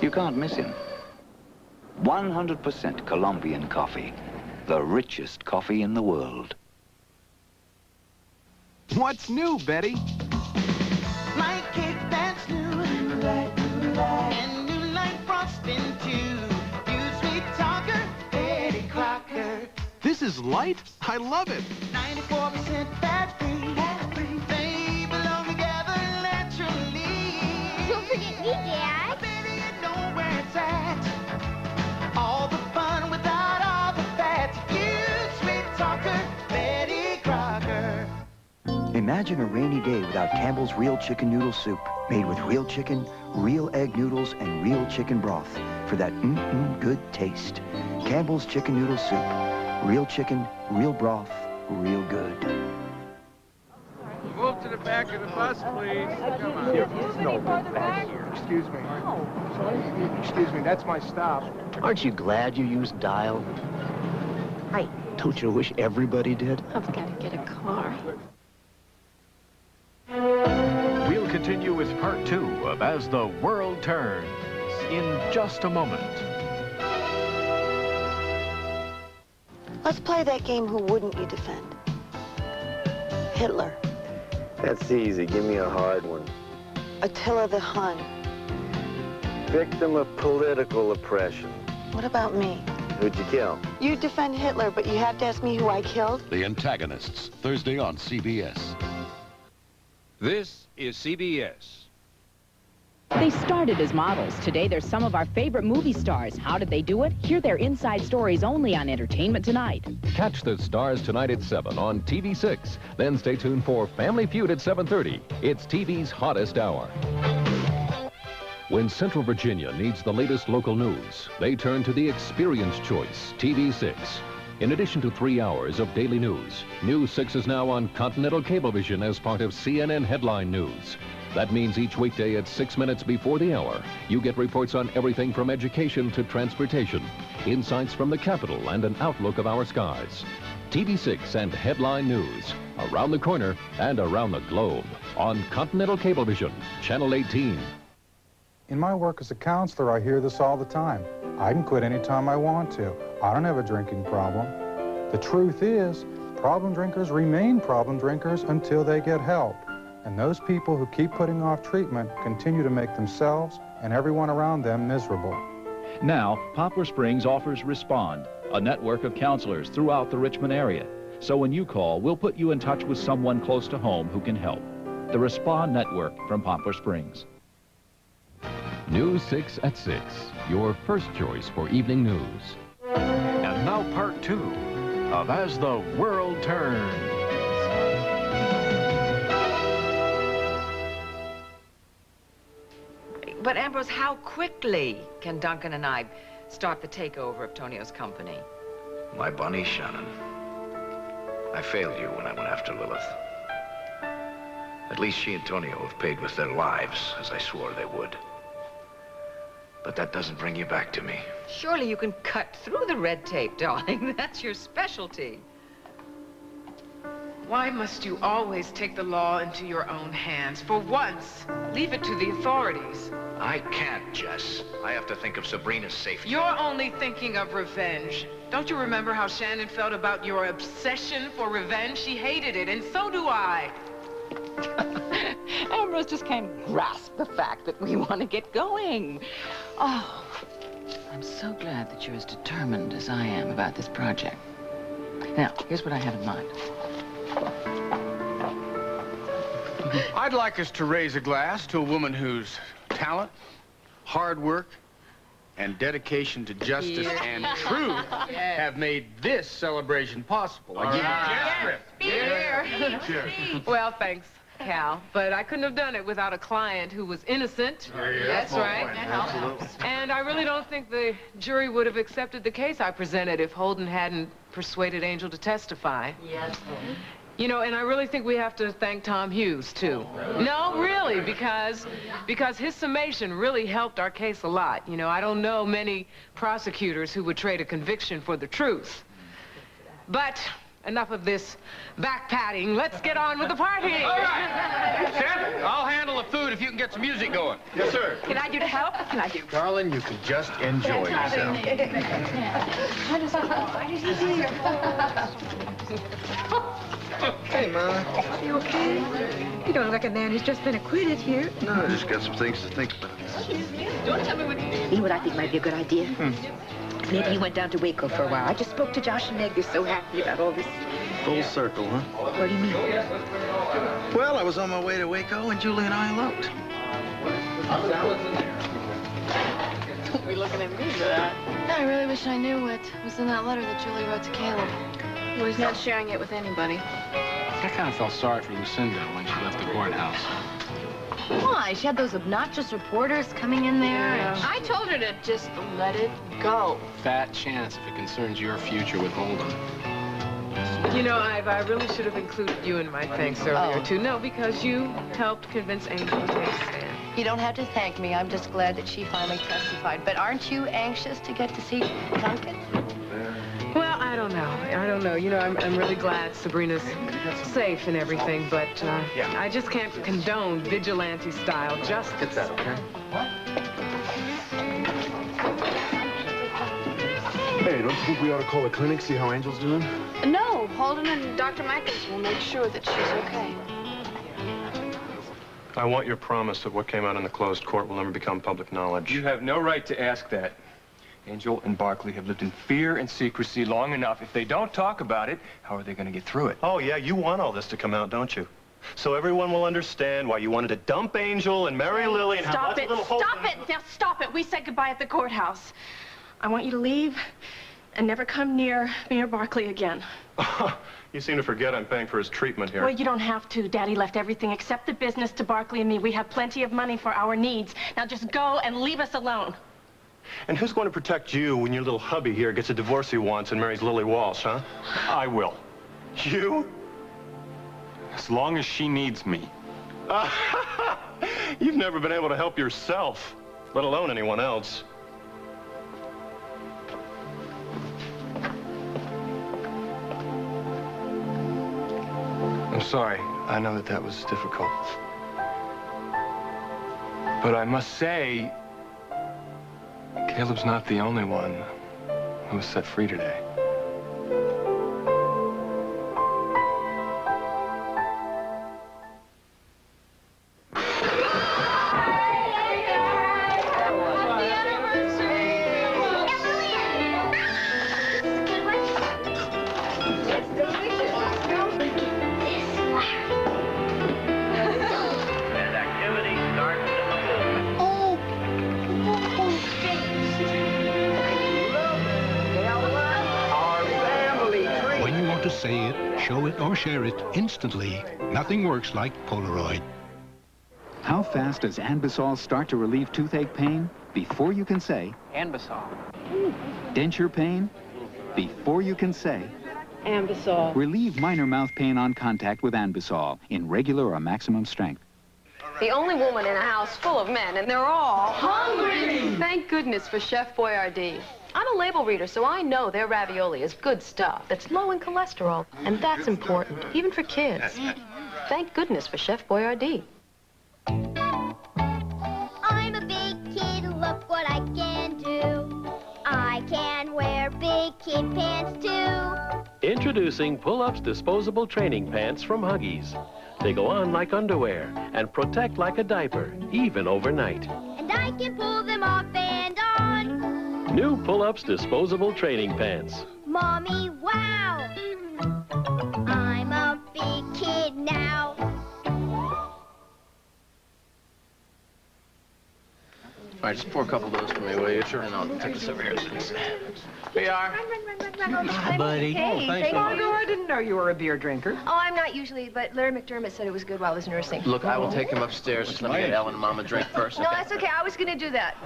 [SPEAKER 13] You can't miss him. 100% Colombian coffee. The richest coffee in the world.
[SPEAKER 10] What's new, Betty? My cake that's new. And new light frosting too. You sweet talker, Betty Crocker.
[SPEAKER 23] This is light? I love it.
[SPEAKER 10] 94% fat-free. They belong together naturally.
[SPEAKER 19] Don't forget me, Dad.
[SPEAKER 10] Baby, you know where it's at. All the fun without all the fat. You sweet talker, Betty Crocker.
[SPEAKER 21] Imagine a rainy day without Campbell's Real Chicken Noodle Soup. Made with real chicken, real egg noodles, and real chicken broth for that good taste. Campbell's Chicken Noodle Soup. Real chicken, real broth, real good.
[SPEAKER 22] Move to the back of the bus, please. Come on.
[SPEAKER 26] No, back here. Excuse me. Excuse me, that's my stop.
[SPEAKER 18] Aren't you glad you used dial?
[SPEAKER 8] Hi.
[SPEAKER 18] Don't you wish everybody did?
[SPEAKER 25] I've got to get a car.
[SPEAKER 11] We'll continue with part 2 of As the World Turns in just a moment.
[SPEAKER 27] Let's play that game, Who Wouldn't You Defend? Hitler,
[SPEAKER 28] That's easy. Give me a hard one.
[SPEAKER 27] Attila the Hun.
[SPEAKER 28] Victim of political oppression.
[SPEAKER 27] What about me?
[SPEAKER 28] Who'd you kill?
[SPEAKER 27] You defend Hitler, but you have to ask me who I killed?
[SPEAKER 12] The Antagonists, Thursday on CBS.
[SPEAKER 29] This is CBS.
[SPEAKER 5] They started as models. Today, they're some of our favorite movie stars. How did they do it? Hear their inside stories only on Entertainment Tonight.
[SPEAKER 6] Catch the stars tonight at 7 on TV6. Then stay tuned for Family Feud at 7:30. It's TV's hottest hour. When Central Virginia needs the latest local news, they turn to the experience choice, TV6. In addition to 3 hours of daily news, News 6 is now on Continental Cablevision as part of CNN Headline News. That means each weekday at 6 minutes before the hour, you get reports on everything from education to transportation, insights from the Capitol, and an outlook of our skies. TV6 and Headline News, around the corner and around the globe, on Continental Cablevision, Channel 18.
[SPEAKER 7] In my work as a counselor, I hear this all the time. I can quit anytime I want to. I don't have a drinking problem. The truth is, problem drinkers remain problem drinkers until they get help. And those people who keep putting off treatment continue to make themselves and everyone around them miserable.
[SPEAKER 9] Now, Poplar Springs offers Respond, a network of counselors throughout the Richmond area. So when you call, we'll put you in touch with someone close to home who can help. The Respond Network from Poplar Springs.
[SPEAKER 6] News 6 at 6, your first choice for evening news.
[SPEAKER 12] And now part 2 of As the World Turns.
[SPEAKER 2] But Ambrose, how quickly can Duncan and I start the takeover of Tonio's company?
[SPEAKER 4] My bunny, Shannon. I failed you when I went after Lilith. At least she and Tonio have paid with their lives, as I swore they would. But that doesn't bring you back to me.
[SPEAKER 2] Surely you can cut through the red tape, darling. That's your specialty.
[SPEAKER 3] Why must you always take the law into your own hands? For once, leave it to the authorities.
[SPEAKER 4] I can't, Jess. I have to think of Sabrina's safety.
[SPEAKER 3] You're only thinking of revenge. Don't you remember how Shannon felt about your obsession for revenge? She hated it, and so do I.
[SPEAKER 2] Ambrose just can't grasp the fact that we want to get going. Oh, I'm so glad that you're as determined as I am about this project. Now, here's what I have in mind.
[SPEAKER 22] I'd like us to raise a glass to a woman whose talent, hard work, and dedication to justice and truth have made this celebration possible. I give you a
[SPEAKER 3] Cheers. Well, thanks, Cal, but I couldn't have done it without a client who was innocent. That's right.
[SPEAKER 22] Absolutely.
[SPEAKER 3] And I really don't think the jury would have accepted the case I presented if Holden hadn't persuaded Angel to testify.
[SPEAKER 19] Yes.
[SPEAKER 3] You know, and I really think we have to thank Tom Hughes, too. No, really, because his summation really helped our case a lot. You know, I don't know many prosecutors who would trade a conviction for the truth. But enough of this back-patting. Let's get on with the party.
[SPEAKER 22] All right. Chef, I'll handle the food if you can get some music going. Yes, sir.
[SPEAKER 2] Can I do to help? Can I do?
[SPEAKER 22] Darling, you can just enjoy yourself.
[SPEAKER 2] Why did he do your
[SPEAKER 28] Hey, Ma.
[SPEAKER 2] You okay? You don't look like a man who's just been acquitted here.
[SPEAKER 28] No, I just got some things to think about.
[SPEAKER 2] Don't tell me what you know what I think might be a good idea? Maybe you went down to Waco for a while. I just spoke to Josh and Meg. They're so happy about all this.
[SPEAKER 28] Full circle, huh?
[SPEAKER 2] What do you mean?
[SPEAKER 28] Well, I was on my way to Waco, and Julie and I eloped.
[SPEAKER 25] Don't be looking at me for that. I really wish I knew what was in that letter that Julie wrote to Caleb. Well, he's not sharing it with anybody.
[SPEAKER 22] I kind of felt sorry for Lucinda when she left the courthouse.
[SPEAKER 19] Why? She had those obnoxious reporters coming in there.
[SPEAKER 25] Yeah. I told her to just let it go.
[SPEAKER 22] Fat chance if it concerns your future with Holden.
[SPEAKER 3] You know, I really should have included you in my thanks earlier, too. No, because you helped convince Angel to take a stand.
[SPEAKER 19] You don't have to thank me. I'm just glad that she finally testified. But aren't you anxious to get to see Duncan?
[SPEAKER 3] Well, I don't know. You know, I'm really glad Sabrina's safe and everything, but I just can't condone vigilante-style justice.
[SPEAKER 22] Get that, okay?
[SPEAKER 18] Hey, don't you think we ought to call the clinic, see how Angel's doing?
[SPEAKER 25] No, Holden and Dr. Michaels will make sure that she's okay.
[SPEAKER 18] I want your promise that what came out in the closed court will never become public knowledge.
[SPEAKER 22] You have no right to ask that. Angel and Barkley have lived in fear and secrecy long enough. If they don't talk about it, how are they going to get through it?
[SPEAKER 18] Oh, yeah, you want all this to come out, don't you?
[SPEAKER 1] So everyone will understand why you wanted to dump Angel and marry Lily and have
[SPEAKER 25] Stop
[SPEAKER 1] lots
[SPEAKER 25] it!
[SPEAKER 1] of little hope.
[SPEAKER 25] Stop it! Now stop it! We said goodbye at the courthouse. I want you to leave and never come near me or Barkley again.
[SPEAKER 1] You seem to forget I'm paying for his treatment here.
[SPEAKER 25] Well, you don't have to. Daddy left everything except the business to Barkley and me. We have plenty of money for our needs. Now just go and leave us alone.
[SPEAKER 1] And who's going to protect you when your little hubby here gets a divorce he wants and marries Lily Walsh, huh?
[SPEAKER 12] I will.
[SPEAKER 1] You?
[SPEAKER 12] As long as she needs me.
[SPEAKER 1] You've never been able to help yourself, let alone anyone else.
[SPEAKER 18] I'm sorry. I know that that was difficult. But I must say, Caleb's not the only one who was set free today.
[SPEAKER 13] Say it, show it, or share it instantly. Nothing works like Polaroid.
[SPEAKER 11] How fast does Anbesol start to relieve toothache pain? Before you can say...
[SPEAKER 14] Anbesol.
[SPEAKER 11] Denture pain? Before you can say...
[SPEAKER 14] Anbesol.
[SPEAKER 11] Relieve minor mouth pain on contact with Anbesol in regular or maximum strength.
[SPEAKER 15] The only woman in a house full of men, and they're all hungry. Thank goodness for Chef Boyardee. I'm a label reader, so I know their ravioli is good stuff. It's low in cholesterol, and that's important, even for kids. Thank goodness for Chef Boyardee.
[SPEAKER 16] I'm a big kid, look what I can do. I can wear big kid pants, too.
[SPEAKER 17] Introducing Pull-Ups Disposable Training Pants from Huggies. They go on like underwear and protect like a diaper, even overnight.
[SPEAKER 16] And I can pull them off and on.
[SPEAKER 17] New Pull-Ups Disposable Training Pants.
[SPEAKER 16] Mommy, wow! I'm a big kid now.
[SPEAKER 18] All right, just pour a couple of those for me, will you? Sure. And I'll take this over here. Here you are.
[SPEAKER 16] Hi,
[SPEAKER 18] buddy.
[SPEAKER 16] Hey, thank
[SPEAKER 14] Margot, I didn't know you were a beer drinker.
[SPEAKER 15] Oh, I'm not usually, but Larry McDermott said it was good while I was nursing.
[SPEAKER 18] Look, I will take him upstairs. Just let me get Ellen and Mom a drink first.
[SPEAKER 15] No, that's okay. I was going to do that.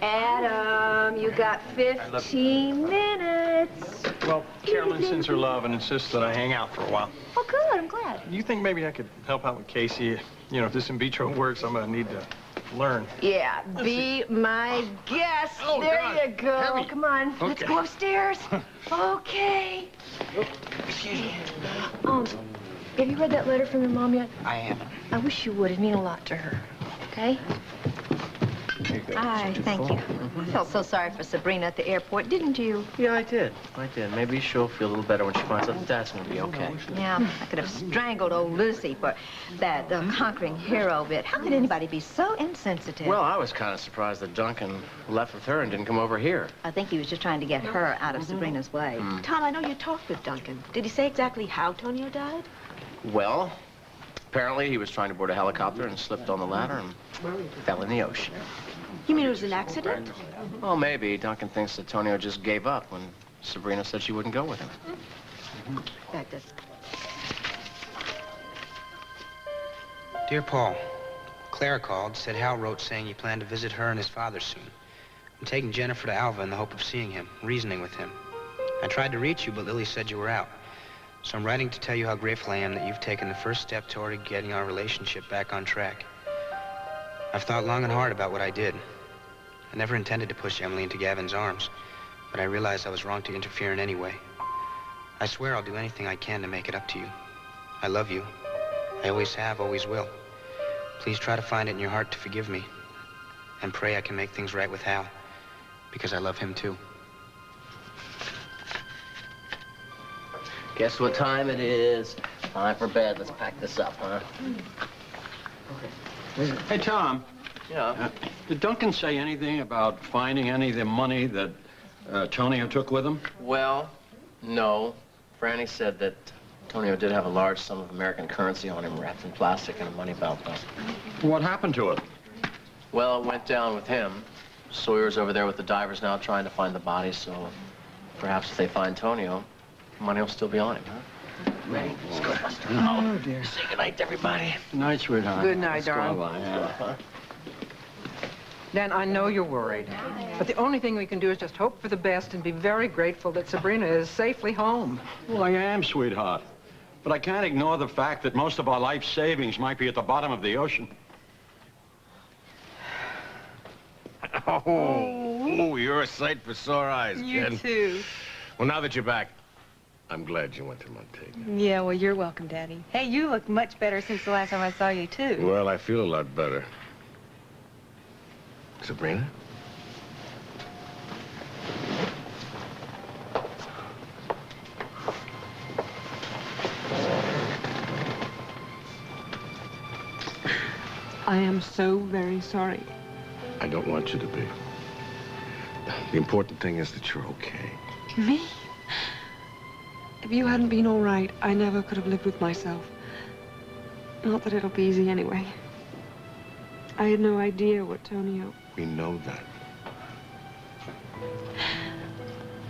[SPEAKER 15] Adam, you got 15 minutes.
[SPEAKER 26] Well, Carolyn sends her love and insists that I hang out for a while.
[SPEAKER 15] Oh, good. I'm glad.
[SPEAKER 26] You think maybe I could help out with Casey? You know, if this in vitro works, I'm going to need to learn.
[SPEAKER 15] Yeah, be my guest.
[SPEAKER 26] Oh,
[SPEAKER 15] there
[SPEAKER 26] God.
[SPEAKER 15] you go.
[SPEAKER 26] Heavy.
[SPEAKER 15] Come on, let's
[SPEAKER 26] Okay.
[SPEAKER 15] go upstairs. Okay.
[SPEAKER 26] Excuse me.
[SPEAKER 15] Have you read that letter from your mom yet?
[SPEAKER 14] I haven't.
[SPEAKER 15] I wish you would. It'd mean a lot to her. Okay?
[SPEAKER 8] Hi, thank you. I felt so sorry for Sabrina at the airport, didn't you?
[SPEAKER 18] Yeah, I did. Maybe she'll feel a little better when she finds out that Dad's going to be okay.
[SPEAKER 8] Yeah, I could have strangled old Lucy for that conquering hero bit. How could anybody be so insensitive?
[SPEAKER 18] Well, I was kind of surprised that Duncan left with her and didn't come over here.
[SPEAKER 8] I think he was just trying to get her out of Sabrina's way.
[SPEAKER 15] Tom, I know you talked with Duncan. Did he say exactly how Tonio died?
[SPEAKER 18] Well, apparently he was trying to board a helicopter and slipped on the ladder and fell in the ocean.
[SPEAKER 15] You mean it was an accident?
[SPEAKER 18] Well, maybe. Duncan thinks that Tonio just gave up when Sabrina said she wouldn't go with him.
[SPEAKER 15] That does.
[SPEAKER 20] Dear Paul, Clara called, said Hal wrote saying you plan to visit her and his father soon. I'm taking Jennifer to Alva in the hope of seeing him, reasoning with him. I tried to reach you, but Lily said you were out. So I'm writing to tell you how grateful I am that you've taken the first step toward getting our relationship back on track. I've thought long and hard about what I did. I never intended to push Emily into Gavin's arms, but I realized I was wrong to interfere in any way. I swear I'll do anything I can to make it up to you. I love you. I always have, always will. Please try to find it in your heart to forgive me, and pray I can make things right with Hal, because I love him too.
[SPEAKER 18] Guess what time it is? Time for bed. Let's pack this up, huh?
[SPEAKER 12] Hey, Tom.
[SPEAKER 18] Yeah?
[SPEAKER 12] Did Duncan say anything about finding any of the money that Tonio took with him?
[SPEAKER 18] Well, no. Franny said that
[SPEAKER 5] Antonio did have a large sum of American currency on him wrapped in plastic in a money belt, though.
[SPEAKER 12] What happened to it?
[SPEAKER 5] Well, it went down with him. Sawyer's over there with the divers now trying to find the body, so perhaps if they find Antonio, money will still be on him, huh? Ready? Let's go, Buster.
[SPEAKER 18] Oh, dear.
[SPEAKER 5] Say goodnight to everybody.
[SPEAKER 18] Good night, sweetheart.
[SPEAKER 14] Good night,
[SPEAKER 5] Let's go,
[SPEAKER 14] darling.
[SPEAKER 5] yeah.
[SPEAKER 14] Dan, I know you're worried, but the only thing we can do is just hope for the best and be very grateful that Sabrina is safely home.
[SPEAKER 12] Well, I am, sweetheart. But I can't ignore the fact that most of our life savings might be at the bottom of the ocean.
[SPEAKER 4] Oh, you're a sight for sore eyes, kid.
[SPEAKER 7] You too.
[SPEAKER 4] Well, now that you're back, I'm glad you went to Montana.
[SPEAKER 7] Yeah, well, you're welcome, Daddy. Hey, you look much better since the last time I saw you, too.
[SPEAKER 4] Well, I feel a lot better. Sabrina?
[SPEAKER 7] I am so very sorry.
[SPEAKER 4] I don't want you to be. The important thing is that you're okay.
[SPEAKER 7] Me? If you hadn't been all right, I never could have lived with myself. Not that it'll be easy anyway. I had no idea what Tonio...
[SPEAKER 4] We know that.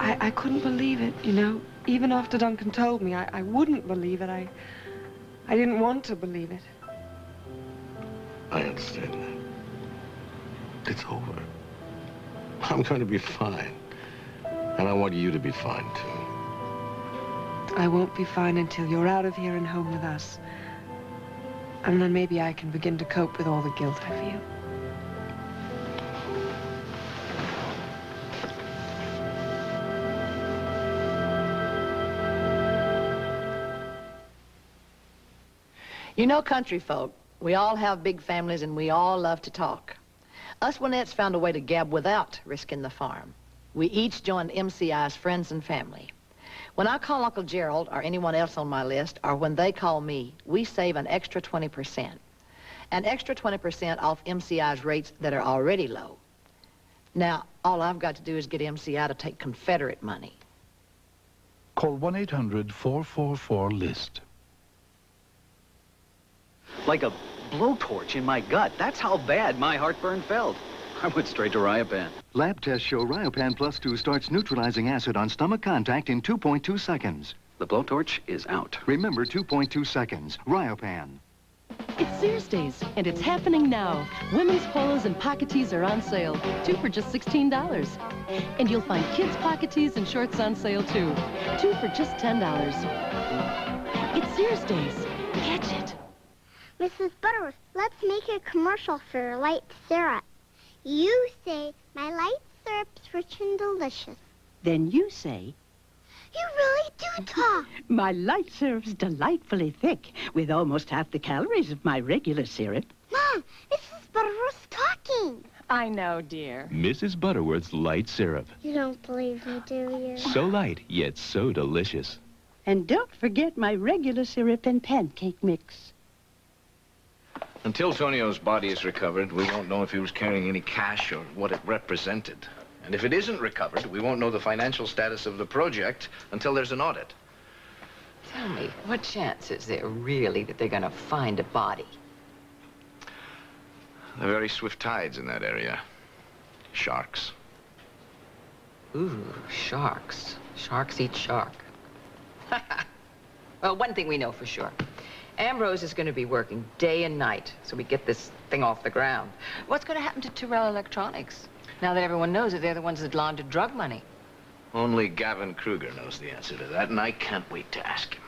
[SPEAKER 7] I couldn't believe it, you know. Even after Duncan told me, I wouldn't believe it. I didn't want to believe it.
[SPEAKER 4] I understand that. It's over. I'm going to be fine. And I want you to be fine, too.
[SPEAKER 7] I won't be fine until you're out of here and home with us. And then maybe I can begin to cope with all the guilt I feel.
[SPEAKER 9] You know, country folk, we all have big families and we all love to talk. Us Winnettes found a way to gab without risking the farm. We each joined MCI's friends and family. When I call Uncle Gerald or anyone else on my list, or when they call me, we save an extra 20%. An extra 20% off MCI's rates that are already low. Now, all I've got to do is get MCI to take Confederate money.
[SPEAKER 13] Call 1-800-444-LIST.
[SPEAKER 11] Like a blowtorch in my gut. That's how bad my heartburn felt. I went straight to Riopan.
[SPEAKER 10] Lab tests show Riopan Plus 2 starts neutralizing acid on stomach contact in 2.2 seconds.
[SPEAKER 11] The blowtorch is out.
[SPEAKER 10] Remember, 2.2 seconds. Riopan.
[SPEAKER 21] It's Sears Days, and it's happening now. Women's polos and pocket tees are on sale, 2 for just $16. And you'll find kids' pocket tees and shorts on sale, too, 2 for just $10. It's Sears Days. Catch it.
[SPEAKER 16] Mrs. Butterworth, let's make a commercial for light syrup. You say, my light syrup's rich and delicious.
[SPEAKER 23] Then you say,
[SPEAKER 16] you really do talk.
[SPEAKER 23] My light syrup's delightfully thick, with almost half the calories of my regular syrup.
[SPEAKER 16] Mom, Mrs. Butterworth's talking.
[SPEAKER 23] I know, dear.
[SPEAKER 24] Mrs. Butterworth's light syrup.
[SPEAKER 16] You don't believe me, do you?
[SPEAKER 24] So light, yet so delicious.
[SPEAKER 23] And don't forget my regular syrup and pancake mix.
[SPEAKER 4] Until Tonio's body is recovered, we won't know if he was carrying any cash or what it represented. And if it isn't recovered, we won't know the financial status of the project until there's an audit.
[SPEAKER 9] Tell me, what chance is there really that they're going to find a body?
[SPEAKER 4] There are very swift tides in that area. Sharks.
[SPEAKER 9] Ooh, sharks. Sharks eat shark. Well, one thing we know for sure. Ambrose is going to be working day and night so we get this thing off the ground. What's going to happen to Tyrrell Electronics now that everyone knows that they're the ones that laundered drug money?
[SPEAKER 4] Only Gavin Kruger knows the answer to that, and I can't wait to ask him.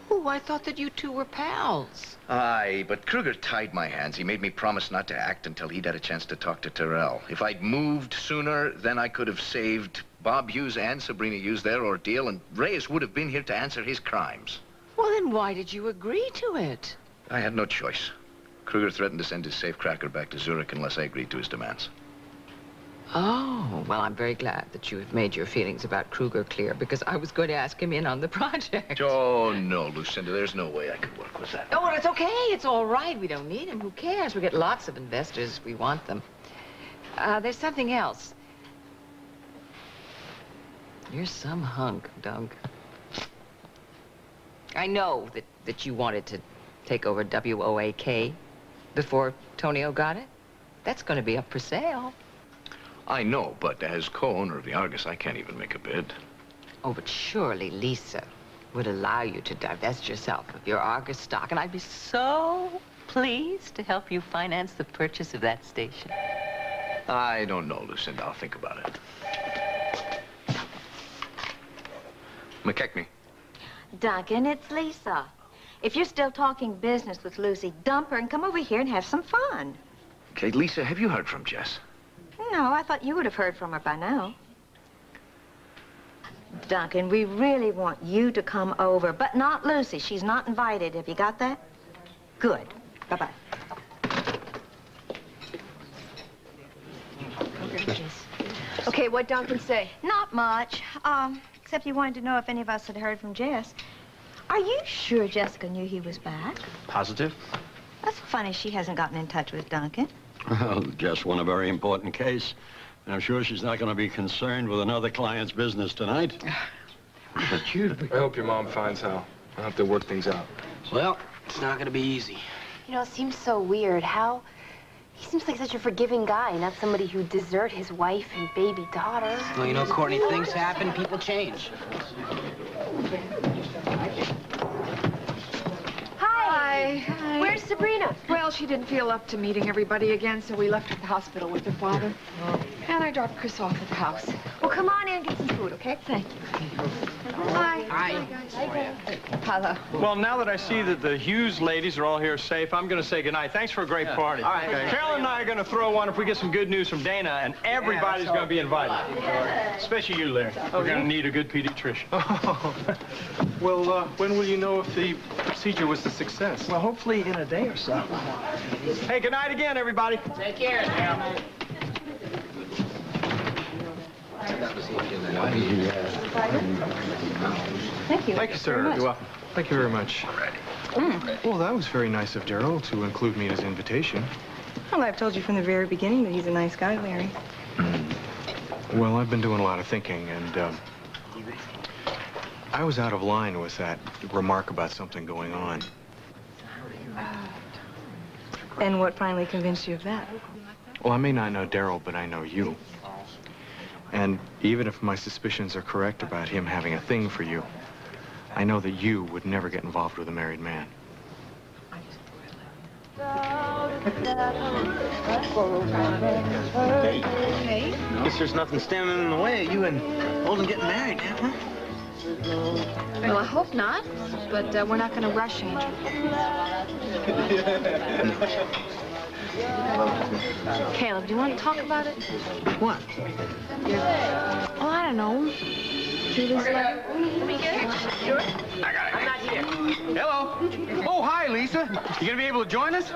[SPEAKER 9] Oh, I thought that you two were pals.
[SPEAKER 4] Aye, but Kruger tied my hands. He made me promise not to act until he'd had a chance to talk to Tyrrell. If I'd moved sooner, then I could have saved Bob Hughes and Sabrina Hughes their ordeal, and Reyes would have been here to answer his crimes.
[SPEAKER 9] Well, then why did you agree to it?
[SPEAKER 4] I had no choice. Kruger threatened to send his safecracker back to Zurich unless I agreed to his demands.
[SPEAKER 9] Oh, well, I'm very glad that you have made your feelings about Kruger clear, because I was going to ask him in on the project.
[SPEAKER 4] Oh, no, Lucinda, there's no way I could work with that.
[SPEAKER 9] Oh, well, it's okay. It's all right. We don't need him. Who cares? We get lots of investors if we want them. There's something else. You're some hunk, Doug.
[SPEAKER 2] I know that you wanted to take over WOAK before Tonio got it. That's going to be up for sale.
[SPEAKER 4] I know, but as co-owner of the Argus, I can't even make a bid.
[SPEAKER 2] Oh, but surely Lisa would allow you to divest yourself of your Argus stock, and I'd be so pleased to help you finance the purchase of that station.
[SPEAKER 4] I don't know, Lucinda. I'll think about it. McKechnie.
[SPEAKER 8] Duncan, it's Lisa. If you're still talking business with Lucy, dump her and come over here and have some fun.
[SPEAKER 4] Okay, Lisa, have you heard from Jess?
[SPEAKER 8] No, I thought you would have heard from her by now. Duncan, we really want you to come over, but not Lucy. She's not invited. Have you got that? Good. Bye-bye.
[SPEAKER 15] Okay, what'd Duncan say?
[SPEAKER 8] Not much. Except he wanted to know if any of us had heard from Jess. Are you sure Jessica knew he was back?
[SPEAKER 12] Positive?
[SPEAKER 8] That's funny she hasn't gotten in touch with Duncan.
[SPEAKER 12] Well, Jess won a very important case. And I'm sure she's not going to be concerned with another client's business tonight.
[SPEAKER 18] But you... I hope your mom finds Hal. I'll have to work things out.
[SPEAKER 20] Well, it's not gonna be easy.
[SPEAKER 15] You know, it seems so weird. Hal, he seems like such a forgiving guy, not somebody who'd desert his wife and baby daughter.
[SPEAKER 20] Well, you know, Courtney, things happen, people change.
[SPEAKER 15] Hi. Where's Sabrina?
[SPEAKER 7] Well, she didn't feel up to meeting everybody again, so we left her at the hospital with her father. And I dropped Chris off at the house.
[SPEAKER 15] Well, come on in and get some food, okay?
[SPEAKER 7] Thank you.
[SPEAKER 15] Hi.
[SPEAKER 20] Hi.
[SPEAKER 7] Hello.
[SPEAKER 26] Well, now that I see that the Hughes ladies are all here safe, I'm going to say goodnight. Thanks for a great party.
[SPEAKER 20] All right.
[SPEAKER 26] Okay. Carolyn and I are going to throw one if we get some good news from Dana, and everybody's going to be invited. Especially you, Larry. We're going to need a good pediatrician.
[SPEAKER 18] Well, when will you know if the procedure was a success?
[SPEAKER 26] Well, hopefully in a day or so. Hey, good night again, everybody.
[SPEAKER 20] Take care, Carol.
[SPEAKER 8] Thank you.
[SPEAKER 18] Thank you, sir. You're welcome. Thank you very much. Well, that was very nice of Darryl to include me in his invitation.
[SPEAKER 7] Well, I've told you from the very beginning that he's a nice guy, Larry.
[SPEAKER 18] Well, I've been doing a lot of thinking, and I was out of line with that remark about something going on.
[SPEAKER 7] And what finally convinced you of that?
[SPEAKER 18] Well, I may not know Darryl, but I know you. And even if my suspicions are correct about him having a thing for you, I know that you would never get involved with a married man.
[SPEAKER 20] Hey. Guess there's nothing standing in the way of you and Holden getting married now, huh?
[SPEAKER 15] Well, I hope not, but we're not going to rush, Angel. Caleb, do you want to talk about it?
[SPEAKER 20] What?
[SPEAKER 15] Oh, I don't know. Julie's letter.
[SPEAKER 18] Sure. I'm not here. Hello. Oh, hi, Lisa. You gonna be able to join us?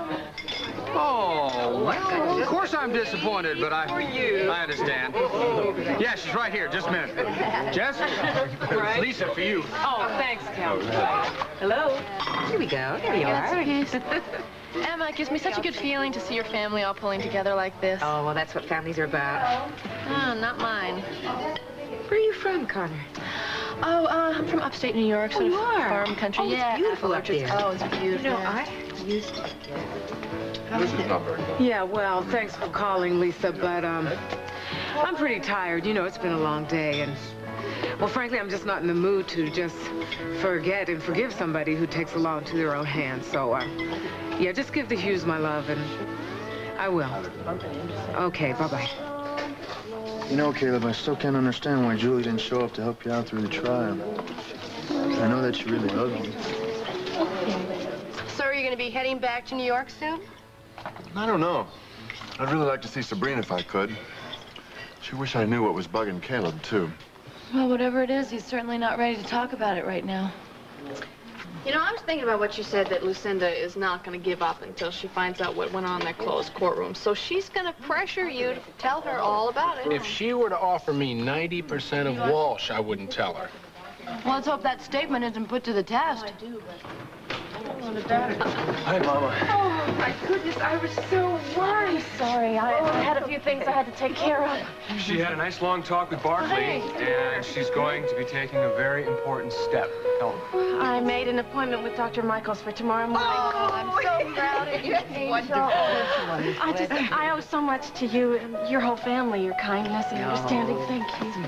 [SPEAKER 18] Oh, well, of course I'm disappointed, but I understand. Yeah, she's right here. Just a minute. Jess?
[SPEAKER 15] Right.
[SPEAKER 18] Lisa, for you.
[SPEAKER 15] Oh, thanks, Caleb. Hello.
[SPEAKER 2] Here we go. There you are.
[SPEAKER 15] Emma, it gives me such a good feeling to see your family all pulling together like this.
[SPEAKER 2] Oh, well, that's what families are about.
[SPEAKER 15] Oh, not mine.
[SPEAKER 2] Where are you from, Connor?
[SPEAKER 15] Oh, I'm from upstate New York, sort of farm country.
[SPEAKER 2] Oh, it's beautiful up there.
[SPEAKER 15] Oh, it's beautiful.
[SPEAKER 2] You know, I used to...
[SPEAKER 3] Yeah, well, thanks for calling, Lisa, but, I'm pretty tired. You know, it's been a long day, and, well, frankly, I'm just not in the mood to just forget and forgive somebody who takes the law into their own hands. So, yeah, just give the Hughes my love, and I will. Okay, bye-bye.
[SPEAKER 6] You know, Caleb, I still can't understand why Julie didn't show up to help you out through the trial. I know that you really love you.
[SPEAKER 15] So are you going to be heading back to New York soon?
[SPEAKER 19] I don't know. I'd really like to see Sabrina if I could. She wish I knew what was bugging Caleb, too.
[SPEAKER 15] Well, whatever it is, he's certainly not ready to talk about it right now. You know, I was thinking about what you said, that Lucinda is not going to give up until she finds out what went on in that closed courtroom. So she's going to pressure you to tell her all about it.
[SPEAKER 22] If she were to offer me 90% of Walsh, I wouldn't tell her.
[SPEAKER 15] Well, let's hope that statement isn't put to the test. going to Dad.
[SPEAKER 26] Hi, Mama.
[SPEAKER 15] Oh, my goodness, I was so worried. Sorry, I had a few things I had to take care of.
[SPEAKER 26] She had a nice long talk with Barkley, and she's going to be taking a very important step. Tell her.
[SPEAKER 15] I made an appointment with Dr. Michaels for tomorrow morning. Oh, I'm so proud of you, Angel. I owe so much to you and your whole family, your kindness and understanding. Thank you.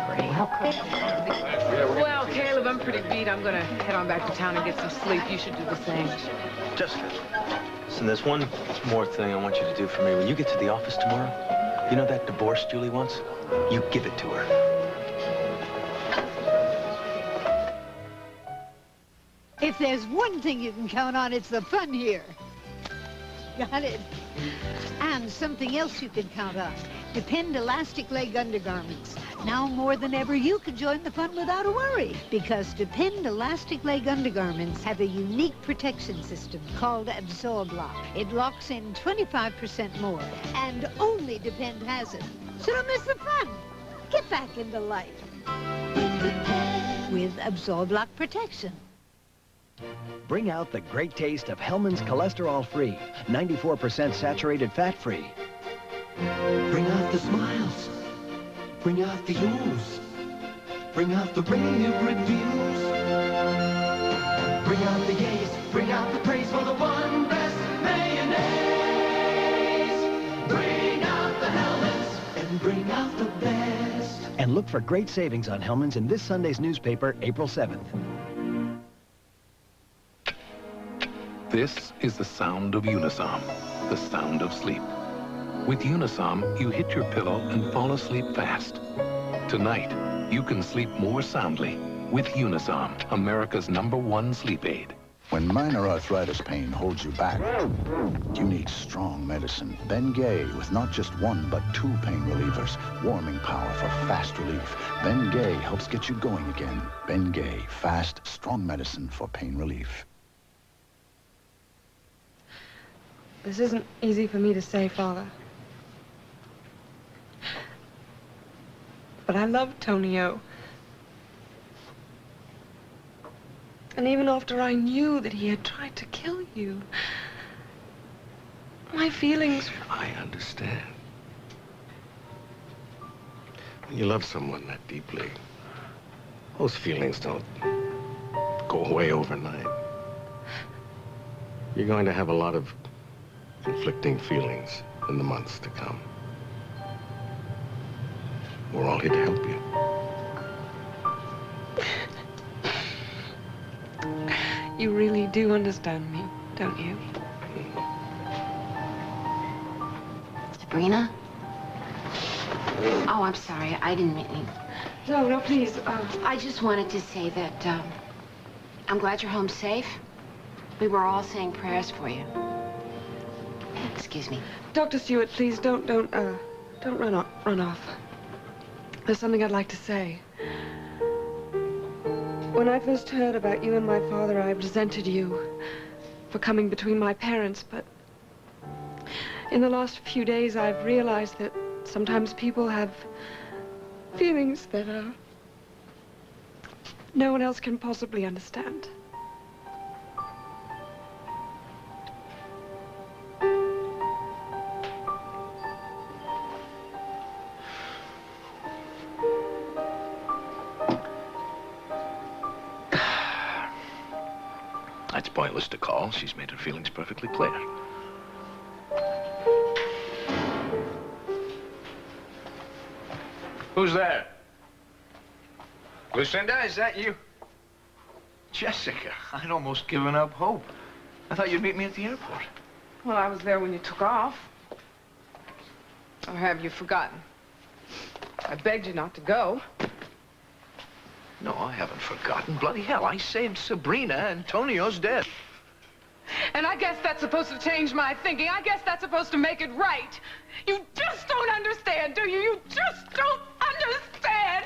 [SPEAKER 3] Well, Caleb, I'm pretty beat. I'm gonna head on back to town and get some sleep. You should do the same.
[SPEAKER 1] Jessica, listen, there's one more thing I want you to do for me. When you get to the office tomorrow, you know that divorce Julie wants? You give it to her.
[SPEAKER 5] If there's one thing you can count on, it's the fun here. Got it? And something else you can count on. Depend Elastic Leg Undergarments. Now more than ever, you can join the fun without a worry. Because Depend Elastic Leg Undergarments have a unique protection system called AbsorbLock. It locks in 25% more, and only Depend has it. So don't miss the fun. Get back into life. With AbsorbLock protection.
[SPEAKER 13] Bring out the great taste of Hellmann's cholesterol-free, 94% saturated fat-free.
[SPEAKER 14] Bring out the smiles. Bring out the oohs. Bring out the rave reviews. Bring out the yays. Bring out the praise for the one best mayonnaise. Bring out the Hellmann's and bring out the best.
[SPEAKER 13] And look for great savings on Hellmann's in this Sunday's newspaper, April 7th.
[SPEAKER 17] This is the sound of Unisom, the sound of sleep. With Unisom, you hit your pillow and fall asleep fast. Tonight, you can sleep more soundly with Unisom, America's #1 sleep aid.
[SPEAKER 25] When minor arthritis pain holds you back, you need strong medicine. Bengay with not just one, but 2 pain relievers. Warming power for fast relief. Bengay helps get you going again. Bengay, fast, strong medicine for pain relief.
[SPEAKER 7] This isn't easy for me to say, Father. But I love Tonio. And even after I knew that he had tried to kill you, my feelings...
[SPEAKER 4] I understand. When you love someone that deeply, those feelings don't go away overnight. You're going to have a lot of conflicting feelings in the months to come. We're all here to help you.
[SPEAKER 7] You really do understand me, don't you?
[SPEAKER 27] Sabrina? Oh, I'm sorry. I didn't mean...
[SPEAKER 7] No, please.
[SPEAKER 27] I just wanted to say that I'm glad you're home safe. We were all saying prayers for you. Excuse me.
[SPEAKER 7] Dr. Stewart, please don't run off. There's something I'd like to say. When I first heard about you and my father, I resented you for coming between my parents, but in the last few days, I've realized that sometimes people have feelings that no one else can possibly understand.
[SPEAKER 4] It's pointless to call. She's made her feelings perfectly clear.
[SPEAKER 18] Who's there? Lucinda, is that you?
[SPEAKER 4] Jessica, I'd almost given up hope. I thought you'd meet me at the airport.
[SPEAKER 3] Well, I was there when you took off. Or have you forgotten? I begged you not to go.
[SPEAKER 4] No, I haven't forgotten. Bloody hell, I saved Sabrina. Antonio's dead.
[SPEAKER 3] And I guess that's supposed to change my thinking. I guess that's supposed to make it right. You just don't understand, do you? You just don't understand.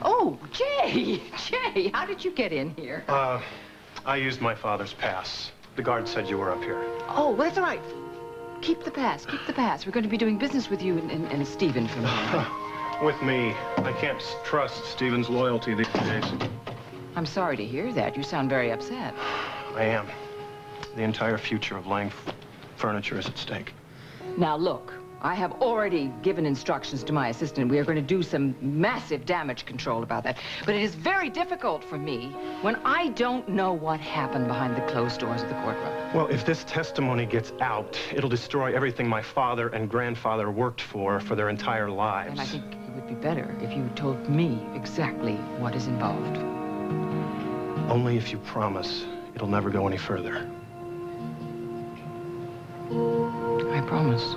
[SPEAKER 2] Oh, Jay! Jay, how did you get in here?
[SPEAKER 22] I used my father's pass. The guard said you were up here.
[SPEAKER 2] Oh, well, that's all right. Keep the pass, keep the pass. We're going to be doing business with you and Stephen from here.
[SPEAKER 22] with me. I can't trust Stephen's loyalty these days.
[SPEAKER 2] I'm sorry to hear that. You sound very upset.
[SPEAKER 22] I am. The entire future of Lang Furniture is at stake.
[SPEAKER 2] Now, look, I have already given instructions to my assistant. We are going to do some massive damage control about that. But it is very difficult for me when I don't know what happened behind the closed doors of the courtroom.
[SPEAKER 22] Well, if this testimony gets out, it'll destroy everything my father and grandfather worked for their entire lives.
[SPEAKER 2] And I think it would be better if you told me exactly what is involved.
[SPEAKER 22] Only if you promise it'll never go any further.
[SPEAKER 2] I promise.